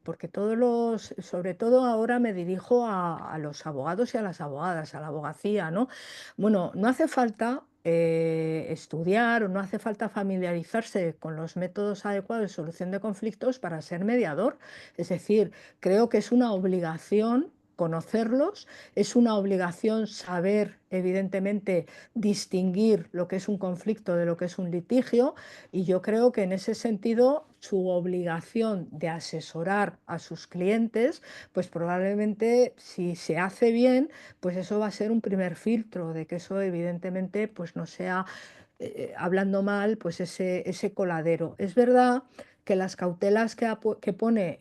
S2: sobre todo ahora me dirijo a los abogados y a las abogadas, a la abogacía, ¿no? Bueno, no hace falta estudiar o no hace falta familiarizarse con los métodos adecuados de solución de conflictos para ser mediador. Es decir, creo que es una obligación conocerlos, es una obligación saber, evidentemente, distinguir lo que es un conflicto de lo que es un litigio, y yo creo que en ese sentido su obligación de asesorar a sus clientes, pues probablemente si se hace bien, pues eso va a ser un primer filtro de que eso evidentemente pues no sea, hablando mal, pues ese coladero. Es verdad que las cautelas que pone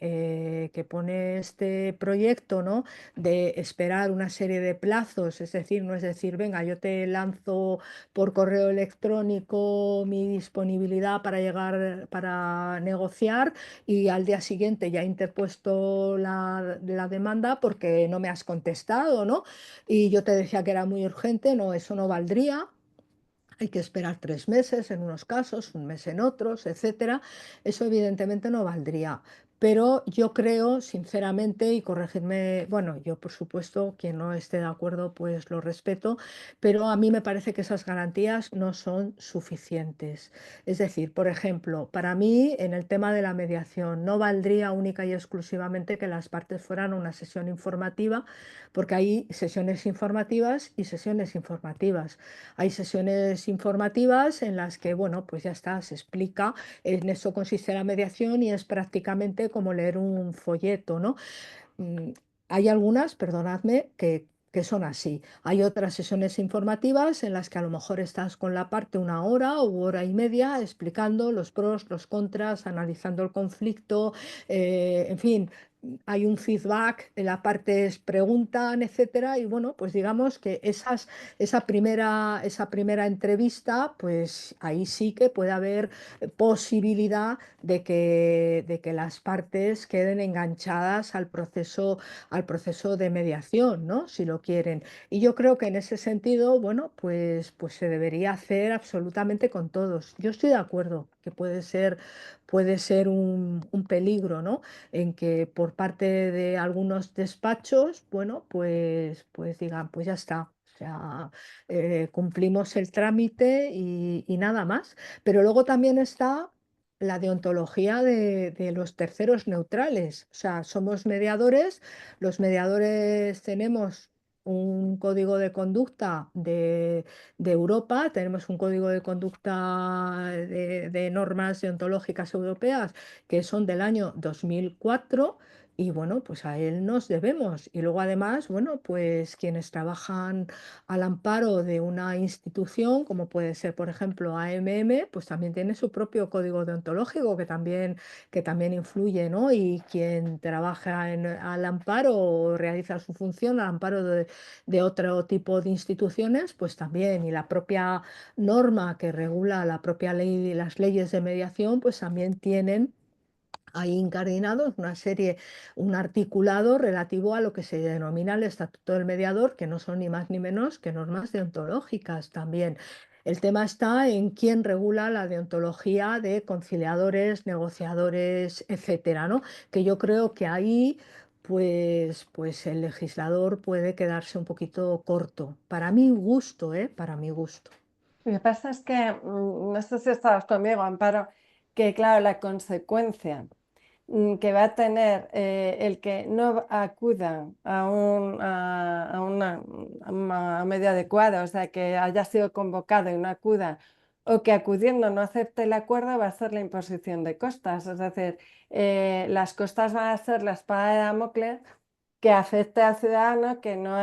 S2: este proyecto, ¿no? De esperar una serie de plazos, es decir, no es decir, venga, yo te lanzo por correo electrónico mi disponibilidad para llegar, para negociar, y al día siguiente ya he interpuesto la demanda porque no me has contestado, ¿no? Y yo te decía que era muy urgente, no, eso no valdría. Hay que esperar 3 meses en unos casos, un mes en otros, etcétera. Eso evidentemente no valdría. Pero yo creo, sinceramente, y corregirme, bueno, yo por supuesto, quien no esté de acuerdo, pues lo respeto, pero a mí me parece que esas garantías no son suficientes. Es decir, por ejemplo, para mí en el tema de la mediación no valdría única y exclusivamente que las partes fueran a una sesión informativa, porque hay sesiones informativas y sesiones informativas. Hay sesiones informativas en las que, bueno, pues ya está, se explica, en eso consiste la mediación y es prácticamente como leer un folleto, ¿no? Mm, Hay algunas, perdonadme, que son así. Hay otras sesiones informativas en las que a lo mejor estás con la parte 1 hora u hora y media explicando los pros, los contras, analizando el conflicto, en fin. Hay un feedback, las partes preguntan, etcétera, y bueno, pues digamos que esa primera entrevista, pues ahí sí que puede haber posibilidad de que las partes queden enganchadas al proceso de mediación, ¿no? Si lo quieren. Y yo creo que en ese sentido, bueno, pues se debería hacer absolutamente con todos. Yo estoy de acuerdo que puede ser un peligro, ¿no? En que por parte de algunos despachos, bueno, pues digan, pues ya está. O sea, cumplimos el trámite y nada más. Pero luego también está la deontología de los terceros neutrales. O sea, somos mediadores, los mediadores tenemos un código de conducta de Europa, tenemos un código de conducta de normas deontológicas europeas que son del año 2004. Y bueno, pues a él nos debemos. Y luego además, bueno, pues quienes trabajan al amparo de una institución, como puede ser, por ejemplo, AMM, pues también tiene su propio código deontológico que también influye, ¿no? Y quien trabaja al amparo o realiza su función al amparo de otro tipo de instituciones, pues también. Y la propia norma que regula la propia ley y las leyes de mediación, pues también tienen ahí incardinados un articulado relativo a lo que se denomina el Estatuto del Mediador, que no son ni más ni menos que normas deontológicas también. El tema está en quién regula la deontología de conciliadores, negociadores, etcétera, ¿no? Que yo creo que ahí, pues el legislador puede quedarse un poquito corto. Para mi gusto, ¿eh? Para mi gusto.
S1: Lo que pasa es que, no sé si estabas conmigo, Amparo, que claro, la consecuencia que va a tener el que no acuda a una medida adecuada, o sea, que haya sido convocado y no acuda, o que acudiendo no acepte el acuerdo, va a ser la imposición de costas. Es decir, las costas van a ser la espada de Damocles que afecte al ciudadano que no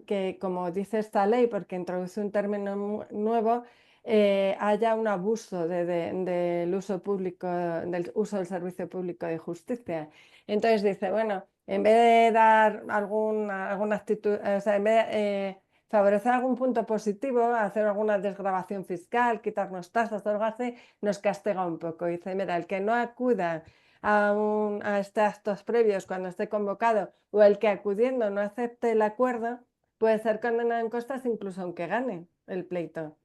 S1: que, como dice esta ley, porque introduce un término nuevo, haya un abuso del uso público, del uso del servicio público de justicia. Entonces dice, bueno, en vez de dar alguna actitud, o sea, en vez de favorecer algún punto positivo, hacer alguna desgravación fiscal, quitarnos tasas o algo así, nos castiga un poco. Dice, mira, el que no acuda a estos actos previos cuando esté convocado, o el que acudiendo no acepte el acuerdo, puede ser condenado en costas incluso aunque gane el pleito.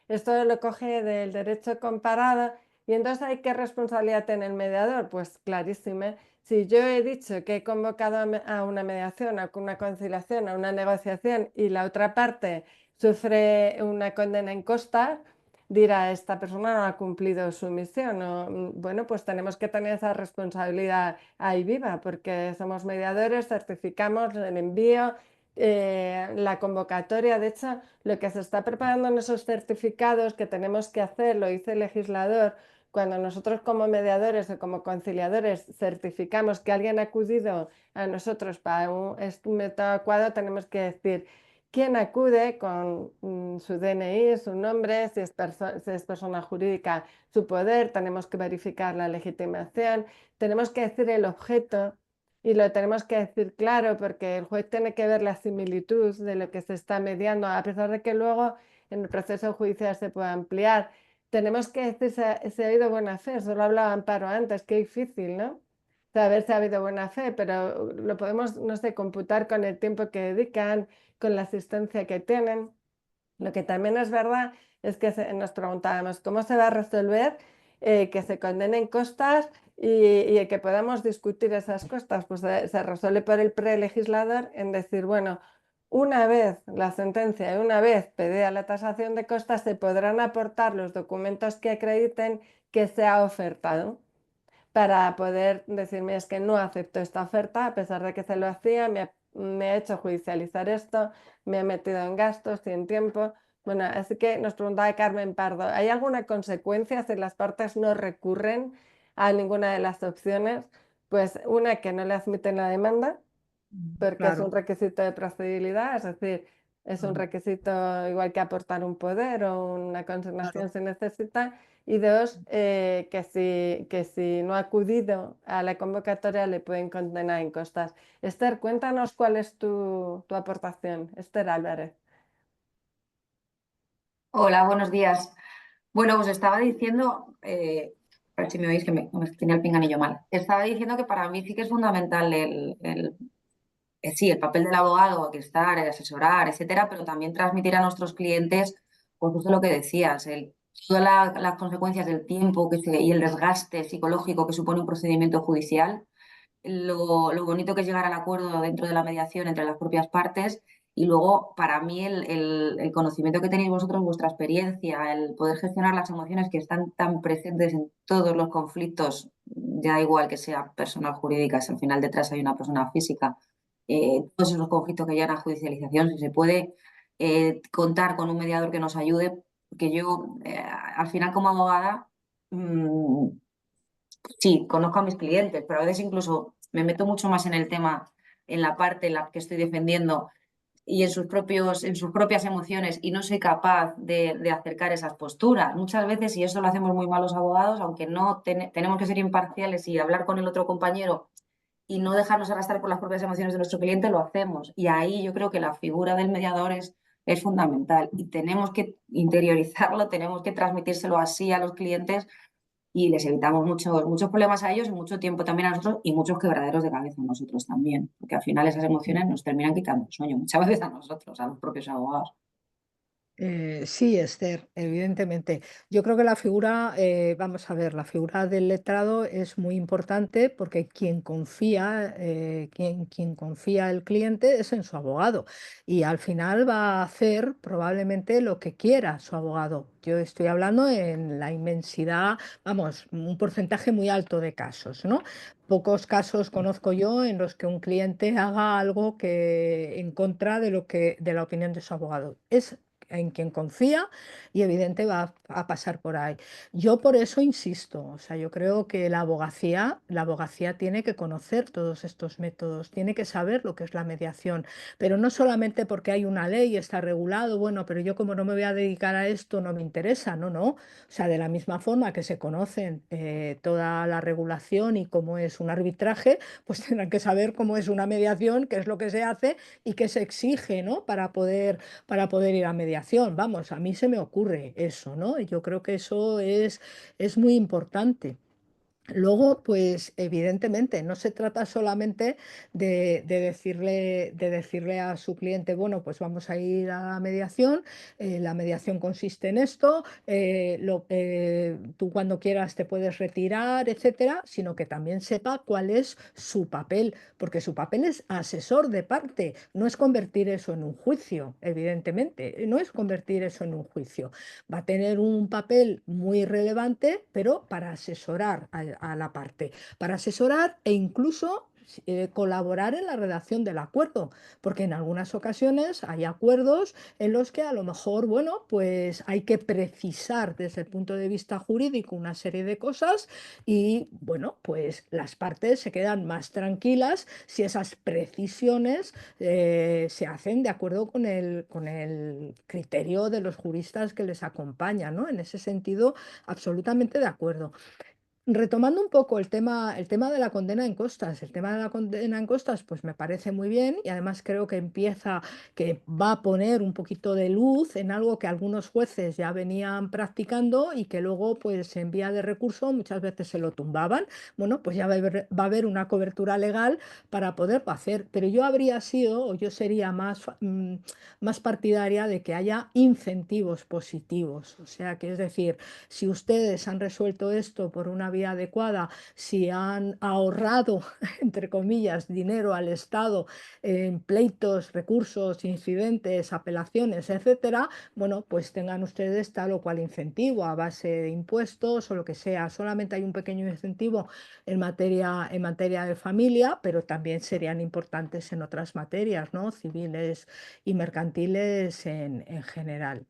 S1: Esto lo coge del derecho comparado. Y entonces, ¿hay qué responsabilidad tiene el mediador? Pues clarísima. Si yo he dicho que he convocado a una mediación, a una conciliación, a una negociación, y la otra parte sufre una condena en costas, dirá, esta persona no ha cumplido su misión. Bueno, pues tenemos que tener esa responsabilidad ahí viva, porque somos mediadores, certificamos el envío, la convocatoria. De hecho, lo que se está preparando en esos certificados que tenemos que hacer, lo dice el legislador, cuando nosotros como mediadores o como conciliadores certificamos que alguien ha acudido a nosotros para un método adecuado, tenemos que decir quién acude con su DNI, su nombre, si es persona jurídica, su poder, tenemos que verificar la legitimación, tenemos que decir el objeto y lo tenemos que decir claro, porque el juez tiene que ver la similitud de lo que se está mediando, a pesar de que luego en el proceso judicial se pueda ampliar. Tenemos que decir si ha habido buena fe, solo hablaba Amparo antes, qué difícil, ¿no? Saber si ha habido buena fe, pero lo podemos, no sé, computar con el tiempo que dedican, con la asistencia que tienen. Lo que también es verdad es que nos preguntábamos cómo se va a resolver que se condenen costas y que podamos discutir esas costas. Pues se resuelve por el prelegislador en decir, bueno, una vez la sentencia y una vez pedida la tasación de costas, se podrán aportar los documentos que acrediten que se ha ofertado, para poder decirme es que no acepto esta oferta a pesar de que se lo hacía, me ha hecho judicializar esto, me ha metido en gastos y en tiempo. Bueno, así que nos preguntaba Carmen Pardo, ¿hay alguna consecuencia si las partes no recurren a ninguna de las opciones? Pues una, que no le admiten la demanda, porque es un
S2: Claro,
S1: requisito de procedibilidad, es decir, es un
S2: ujú,
S1: requisito igual que aportar un poder o una
S2: claro.
S1: consignación se necesita. Y dos, que si no ha acudido a la convocatoria le pueden condenar en costas. Esther, cuéntanos cuál es tu aportación. Esther Álvarez.
S4: Hola, buenos días. Bueno, os estaba diciendo, a ver si me oís que me tenía el pinganillo mal. Estaba diciendo que para mí sí que es fundamental sí, el papel del abogado, que estar, asesorar, etcétera, pero también transmitir a nuestros clientes, pues justo lo que decías, todas las consecuencias del tiempo y el desgaste psicológico que supone un procedimiento judicial, lo bonito que es llegar al acuerdo dentro de la mediación entre las propias partes y luego para mí el conocimiento que tenéis vosotros, vuestra experiencia, el poder gestionar las emociones que están tan presentes en todos los conflictos, ya da igual que sea personal jurídica, si al final detrás hay una persona física, todos esos conflictos que llegan a judicialización, si se puede contar con un mediador que nos ayude, porque yo al final como abogada... Sí, conozco a mis clientes, pero a veces incluso me meto mucho más en el tema, en la parte en la que estoy defendiendo y en sus propias emociones y no soy capaz de acercar esas posturas. Muchas veces, y eso lo hacemos muy mal los abogados, aunque no tenemos que ser imparciales y hablar con el otro compañero y no dejarnos arrastrar por las propias emociones de nuestro cliente, lo hacemos. Y ahí yo creo que la figura del mediador es fundamental y tenemos que interiorizarlo, tenemos que transmitírselo así a los clientes y les evitamos muchos problemas a ellos y mucho tiempo también a nosotros y muchos quebraderos de cabeza a nosotros también, porque al final esas emociones nos terminan quitando el sueño, muchas veces a nosotros, a los propios abogados.
S2: Sí, Esther, evidentemente. Yo creo que la figura, vamos a ver, la figura del letrado es muy importante porque quien confía el cliente es en su abogado y al final va a hacer probablemente lo que quiera su abogado. Yo estoy hablando en la inmensidad, vamos, un porcentaje muy alto de casos, ¿no? Pocos casos conozco yo en los que un cliente haga algo que en contra de la opinión de su abogado. Es en quien confía y evidente va a pasar por ahí. Yo por eso insisto, o sea, yo creo que la abogacía tiene que conocer todos estos métodos, tiene que saber lo que es la mediación, pero no solamente porque hay una ley y está regulado, bueno, pero yo como no me voy a dedicar a esto no me interesa, no, no. O sea, de la misma forma que se conocen toda la regulación y cómo es un arbitraje, pues tendrán que saber cómo es una mediación, qué es lo que se hace y qué se exige, ¿no? Para poder ir a mediación. Vamos, a mí se me ocurre eso, ¿no? Y yo creo que eso es muy importante. Luego, pues evidentemente no se trata solamente de decirle a su cliente, bueno, pues vamos a ir a la mediación consiste en esto, tú cuando quieras te puedes retirar, etcétera, sino que también sepa cuál es su papel, porque su papel es asesor de parte, no es convertir eso en un juicio, evidentemente, no es convertir eso en un juicio. Va a tener un papel muy relevante, pero para asesorar a la parte, para asesorar e incluso colaborar en la redacción del acuerdo, porque en algunas ocasiones hay acuerdos en los que a lo mejor, bueno, pues hay que precisar desde el punto de vista jurídico una serie de cosas y, bueno, pues las partes se quedan más tranquilas si esas precisiones se hacen de acuerdo con el criterio de los juristas que les acompañan, ¿no? En ese sentido, absolutamente de acuerdo. Retomando un poco el tema de la condena en costas, el tema de la condena en costas, pues me parece muy bien y además creo que va a poner un poquito de luz en algo que algunos jueces ya venían practicando y que luego, pues en vía de recurso, muchas veces se lo tumbaban. Bueno, pues ya va a haber una cobertura legal para poderlo hacer, pero yo habría sido o yo sería más partidaria de que haya incentivos positivos, o sea, que es decir, si ustedes han resuelto esto por una vía adecuada, si han ahorrado, entre comillas, dinero al Estado en pleitos, recursos, incidentes, apelaciones, etcétera, bueno, pues tengan ustedes tal o cual incentivo a base de impuestos o lo que sea. Solamente hay un pequeño incentivo en materia de familia, pero también serían importantes en otras materias, ¿no? Civiles y mercantiles en general.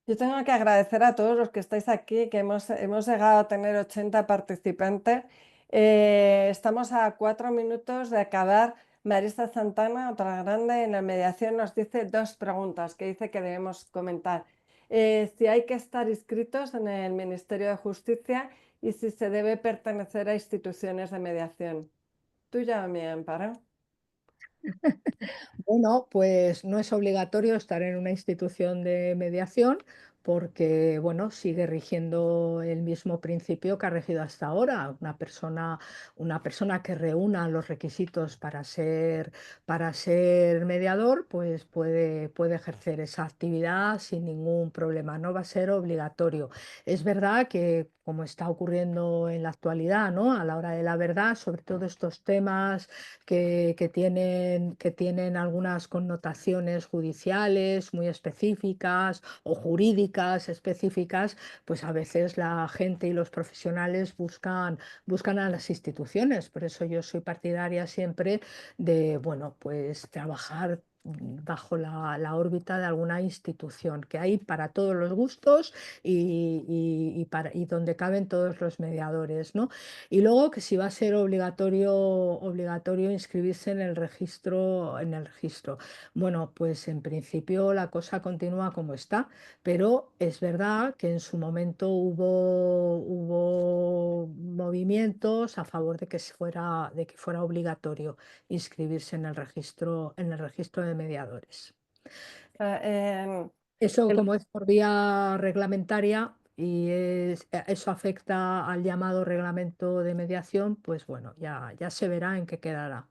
S1: Yo tengo que agradecer a todos los que estáis aquí, que hemos llegado a tener 80 participantes. Estamos a 4 minutos de acabar. Marisa Santana, otra grande en la mediación, nos dice 2 preguntas que dice que debemos comentar. Si hay que estar inscritos en el Ministerio de Justicia y si se debe pertenecer a instituciones de mediación. Tuya o mía, Amparo.
S2: Bueno, pues no es obligatorio estar en una institución de mediación porque, bueno, sigue rigiendo el mismo principio que ha regido hasta ahora. Una persona que reúna los requisitos para ser mediador, pues puede ejercer esa actividad sin ningún problema. No va a ser obligatorio. Es verdad que, como está ocurriendo en la actualidad, ¿no? A la hora de la verdad, sobre todo estos temas que tienen algunas connotaciones judiciales muy específicas o jurídicas específicas, pues a veces la gente y los profesionales buscan a las instituciones. Por eso yo soy partidaria siempre de, bueno, pues trabajar bajo la órbita de alguna institución, que hay para todos los gustos y donde caben todos los mediadores, ¿no? Y luego que si va a ser obligatorio inscribirse en el registro. Bueno, pues en principio la cosa continúa como está, pero es verdad que en su momento hubo movimientos a favor de que fuera obligatorio inscribirse en el registro de mediadores.
S1: Eh,
S2: Eso,
S1: el-
S2: como es por vía reglamentaria eso afecta al llamado reglamento de mediación, pues bueno, ya se verá en qué quedará.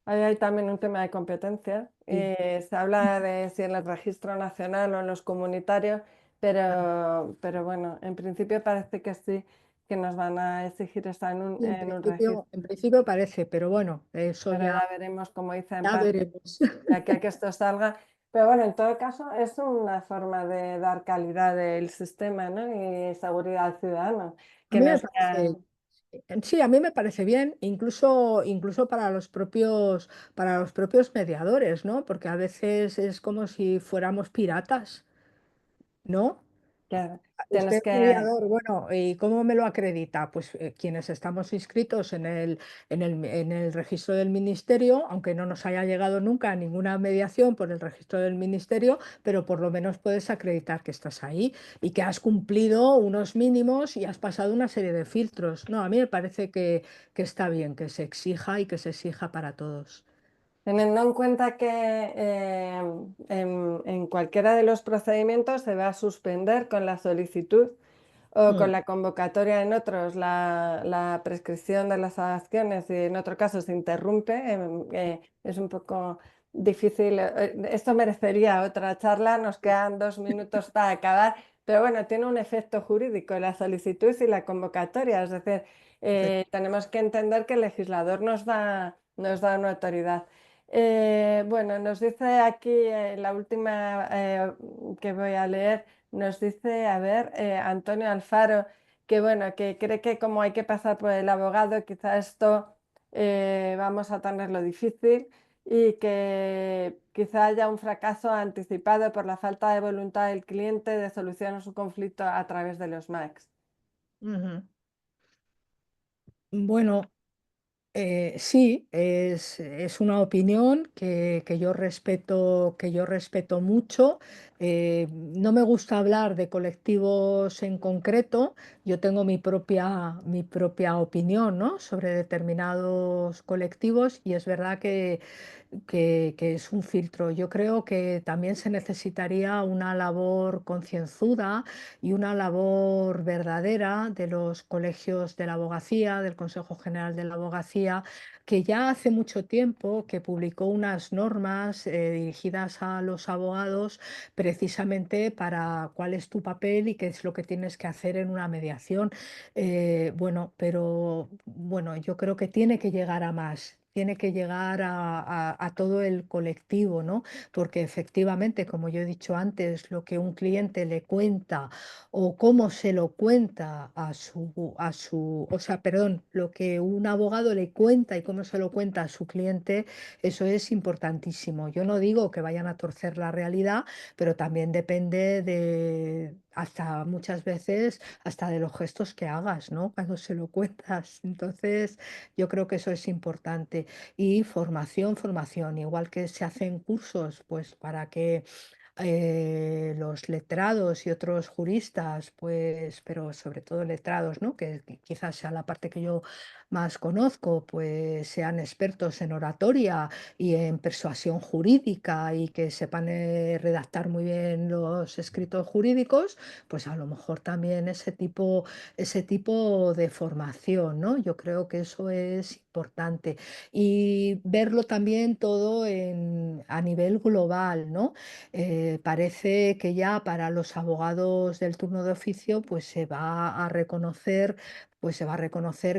S1: Ahí hay también un tema de competencia.
S2: Sí.
S1: Se habla de si en el registro nacional o en los comunitarios, pero bueno, en principio parece que sí, que nos van a exigir estar
S2: Y
S1: en un registro.
S2: en principio parece, pero bueno, eso
S1: Pero ya veremos, como dice
S2: ya
S1: Amparo,
S2: veremos.
S1: de aquí a que esto salga. Pero bueno, en todo caso, es una forma de dar calidad del sistema, ¿no? Y seguridad al ciudadano.
S2: A
S1: Que
S2: mí
S1: no
S2: me
S1: sea,
S2: parece, sí, a mí me parece bien, incluso para los propios mediadores, ¿no? Porque a veces es como si fuéramos piratas, ¿no?
S1: que
S2: Usted
S1: tienes
S2: es
S1: que
S2: mediador, bueno, ¿y cómo me lo acredita? Pues quienes estamos inscritos en el registro del ministerio, aunque no nos haya llegado nunca ninguna mediación por el registro del ministerio, pero por lo menos puedes acreditar que estás ahí y que has cumplido unos mínimos y has pasado una serie de filtros. No, a mí me parece que está bien que se exija y que se exija para todos.
S1: Teniendo en cuenta que en cualquiera de los procedimientos se va a suspender con la solicitud o con
S2: Mm.
S1: la convocatoria en otros, la prescripción de las acciones y en otro caso se interrumpe, es un poco difícil. Esto merecería otra charla, nos quedan 2 minutos para acabar, pero bueno, tiene un efecto jurídico la solicitud y la convocatoria, es decir, tenemos que entender que el legislador nos da una autoridad. Bueno, nos dice aquí la última que voy a leer, nos dice, a ver, Antonio Alfaro, que bueno, que cree que como hay que pasar por el abogado, quizá esto vamos a tenerlo difícil y que quizá haya un fracaso anticipado por la falta de voluntad del cliente de solucionar su conflicto a través de los MACs.
S2: Ujú. Bueno, sí, es una opinión que yo respeto mucho. No me gusta hablar de colectivos en concreto. Yo tengo mi propia opinión, ¿no?, sobre determinados colectivos y es verdad que es un filtro. Yo creo que también se necesitaría una labor concienzuda y una labor verdadera de los colegios de la abogacía, del Consejo General de la Abogacía, que ya hace mucho tiempo que publicó unas normas dirigidas a los abogados precisamente para cuál es tu papel y qué es lo que tienes que hacer en una mediación. Bueno, pero bueno, yo creo que tiene que llegar a más. Tiene que llegar a todo el colectivo, ¿no? Porque efectivamente, como yo he dicho antes, lo que un cliente le cuenta o cómo se lo cuenta o sea, perdón, lo que un abogado le cuenta y cómo se lo cuenta a su cliente, eso es importantísimo. Yo no digo que vayan a torcer la realidad, pero también depende hasta muchas veces, hasta de los gestos que hagas, ¿no? Cuando se lo cuentas. Entonces, yo creo que eso es importante. Y formación, formación, igual que se hacen cursos, pues para que los letrados y otros juristas, pues, pero sobre todo letrados, ¿no?, que quizás sea la parte que yo más conozco, pues sean expertos en oratoria y en persuasión jurídica y que sepan redactar muy bien los escritos jurídicos, pues a lo mejor también ese tipo de formación, ¿no? Yo creo que eso es importante y verlo también todo a nivel global, ¿no? Parece que ya para los abogados del turno de oficio pues se va a reconocer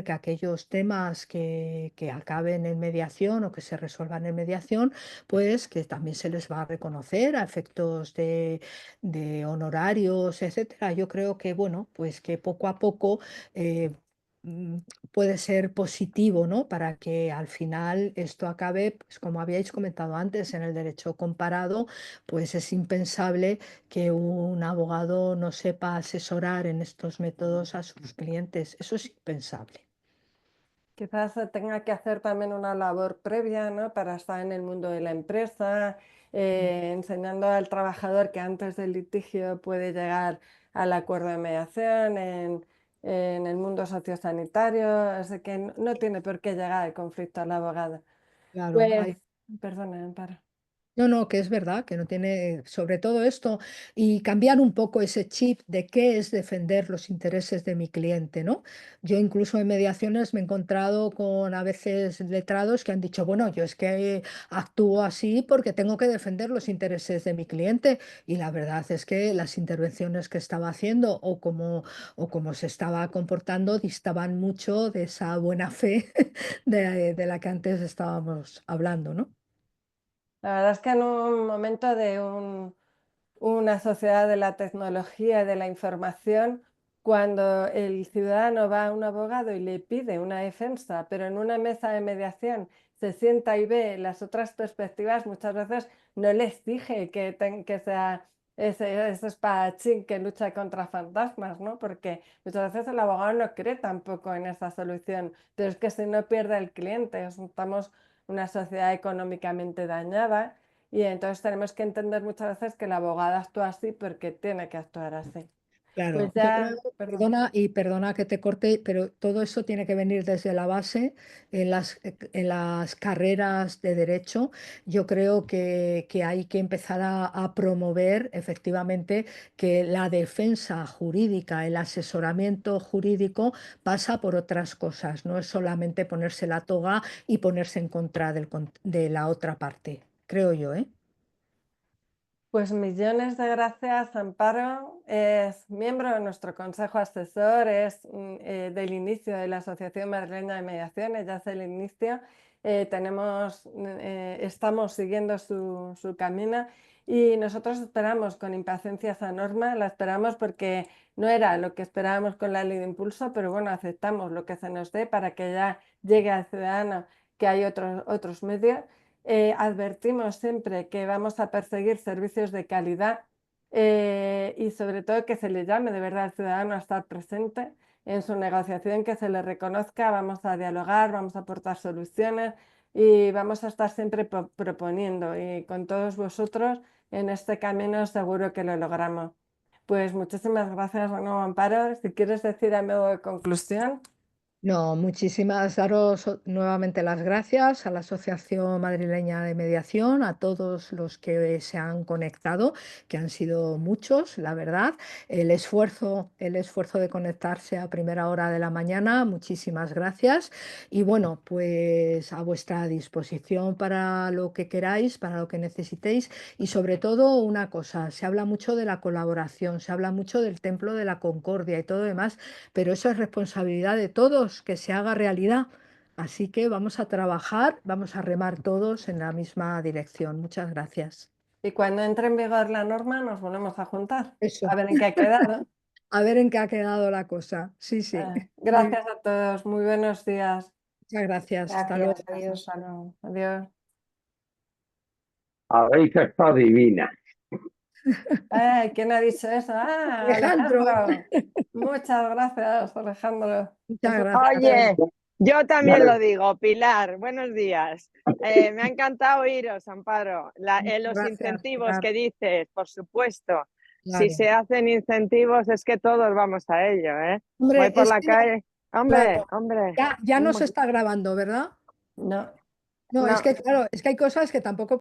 S2: que aquellos temas que acaben en mediación o que se resuelvan en mediación, pues que también se les va a reconocer a efectos de honorarios, etcétera. Yo creo que, bueno, pues que poco a poco eh, mm, puede ser positivo, ¿no? Para que al final esto acabe, pues como habíais comentado antes, en el derecho comparado, pues es impensable que un abogado no sepa asesorar en estos métodos a sus clientes. Eso es impensable.
S1: Quizás se tenga que hacer también una labor previa, ¿no?, para estar en el mundo de la empresa, enseñando al trabajador que antes del litigio puede llegar al acuerdo de mediación, en el mundo sociosanitario, así que no tiene por qué llegar el conflicto al abogado.
S2: Claro,
S1: Pues,
S2: hay
S1: perdona, Amparo.
S2: No, no, que es verdad, que no tiene, sobre todo esto, y cambiar un poco ese chip de qué es defender los intereses de mi cliente, ¿no? Yo incluso en mediaciones me he encontrado con a veces letrados que han dicho, bueno, yo es que actúo así porque tengo que defender los intereses de mi cliente. Y la verdad es que las intervenciones que estaba haciendo o como se estaba comportando distaban mucho de esa buena fe de la que antes estábamos hablando, ¿no?
S1: La verdad es que en un momento de una sociedad de la tecnología y de la información, cuando el ciudadano va a un abogado y le pide una defensa, pero en una mesa de mediación se sienta y ve las otras perspectivas, muchas veces no le exige que sea ese espadachín que lucha contra fantasmas, ¿no? Porque muchas veces el abogado no cree tampoco en esa solución, pero es que si no pierde el cliente, estamos en una sociedad económicamente dañada y entonces tenemos que entender muchas veces que el abogado actúa así porque tiene que actuar así.
S2: Claro,
S1: Pues
S2: yo
S1: ya,
S2: creo,
S1: perdón.
S2: perdona que te corte, pero todo eso tiene que venir desde la base en las carreras de derecho. Yo creo que hay que empezar a promover efectivamente que la defensa jurídica, el asesoramiento jurídico pasa por otras cosas, no es solamente ponerse la toga y ponerse en contra de la otra parte, creo yo, ¿eh?
S1: Pues millones de gracias, Amparo. Es miembro de nuestro consejo asesor, es del inicio de la Asociación Madrileña de Mediación, ella es el inicio. Estamos siguiendo su camino y nosotros esperamos con impaciencia esa norma, la esperamos porque no era lo que esperábamos con la ley de impulso, pero bueno, aceptamos lo que se nos dé para que ya llegue al ciudadano, que hay otros medios. Advertimos siempre que vamos a perseguir servicios de calidad y sobre todo que se le llame de verdad al ciudadano a estar presente en su negociación, que se le reconozca, vamos a dialogar, vamos a aportar soluciones y vamos a estar siempre proponiendo y con todos vosotros en este camino seguro que lo logramos. Pues muchísimas gracias, bueno, Amparo. Si quieres decir a modo de conclusión.
S2: No, daros nuevamente las gracias a la Asociación Madrileña de Mediación, a todos los que se han conectado, que han sido muchos, la verdad. El esfuerzo de conectarse a primera hora de la mañana, muchísimas gracias. Y bueno, pues a vuestra disposición para lo que queráis, para lo que necesitéis. Y sobre todo una cosa, se habla mucho de la colaboración, se habla mucho del Templo de la Concordia y todo demás, pero eso es responsabilidad de todos, que se haga realidad. Así que vamos a trabajar, vamos a remar todos en la misma dirección. Muchas gracias.
S1: Y cuando entre en vigor la norma nos volvemos a juntar,
S2: Eso,
S1: a ver en qué ha quedado.
S2: a ver en qué ha quedado la cosa. Sí, sí. Muy bien.
S1: Gracias a todos, muy buenos días.
S2: Muchas gracias. Hasta luego.
S4: Gracias, adiós.
S1: Hasta luego. Adiós.
S5: Habéis estado divina.
S1: Ay, ¿quién ha dicho eso? Ah,
S2: Alejandro,
S1: Alejandro. Muchas gracias, Alejandro.
S2: muchas
S1: Eso
S2: gracias.
S6: Oye, yo también
S5: Vale.
S6: lo digo, Pilar, buenos días. Me ha encantado oíros, Amparo. Los
S2: Gracias,
S6: incentivos
S2: Pilar.
S6: que dices, por supuesto. Si
S2: Claro.
S6: se hacen incentivos es que todos vamos a ello, ¿eh?
S2: Hombre,
S6: Voy por
S2: es
S6: la
S2: que
S6: calle. Hombre,
S2: claro,
S6: hombre.
S2: ya no se está grabando, ¿verdad?
S1: no.
S2: No, es
S1: No.
S2: que claro, es que hay cosas que tampoco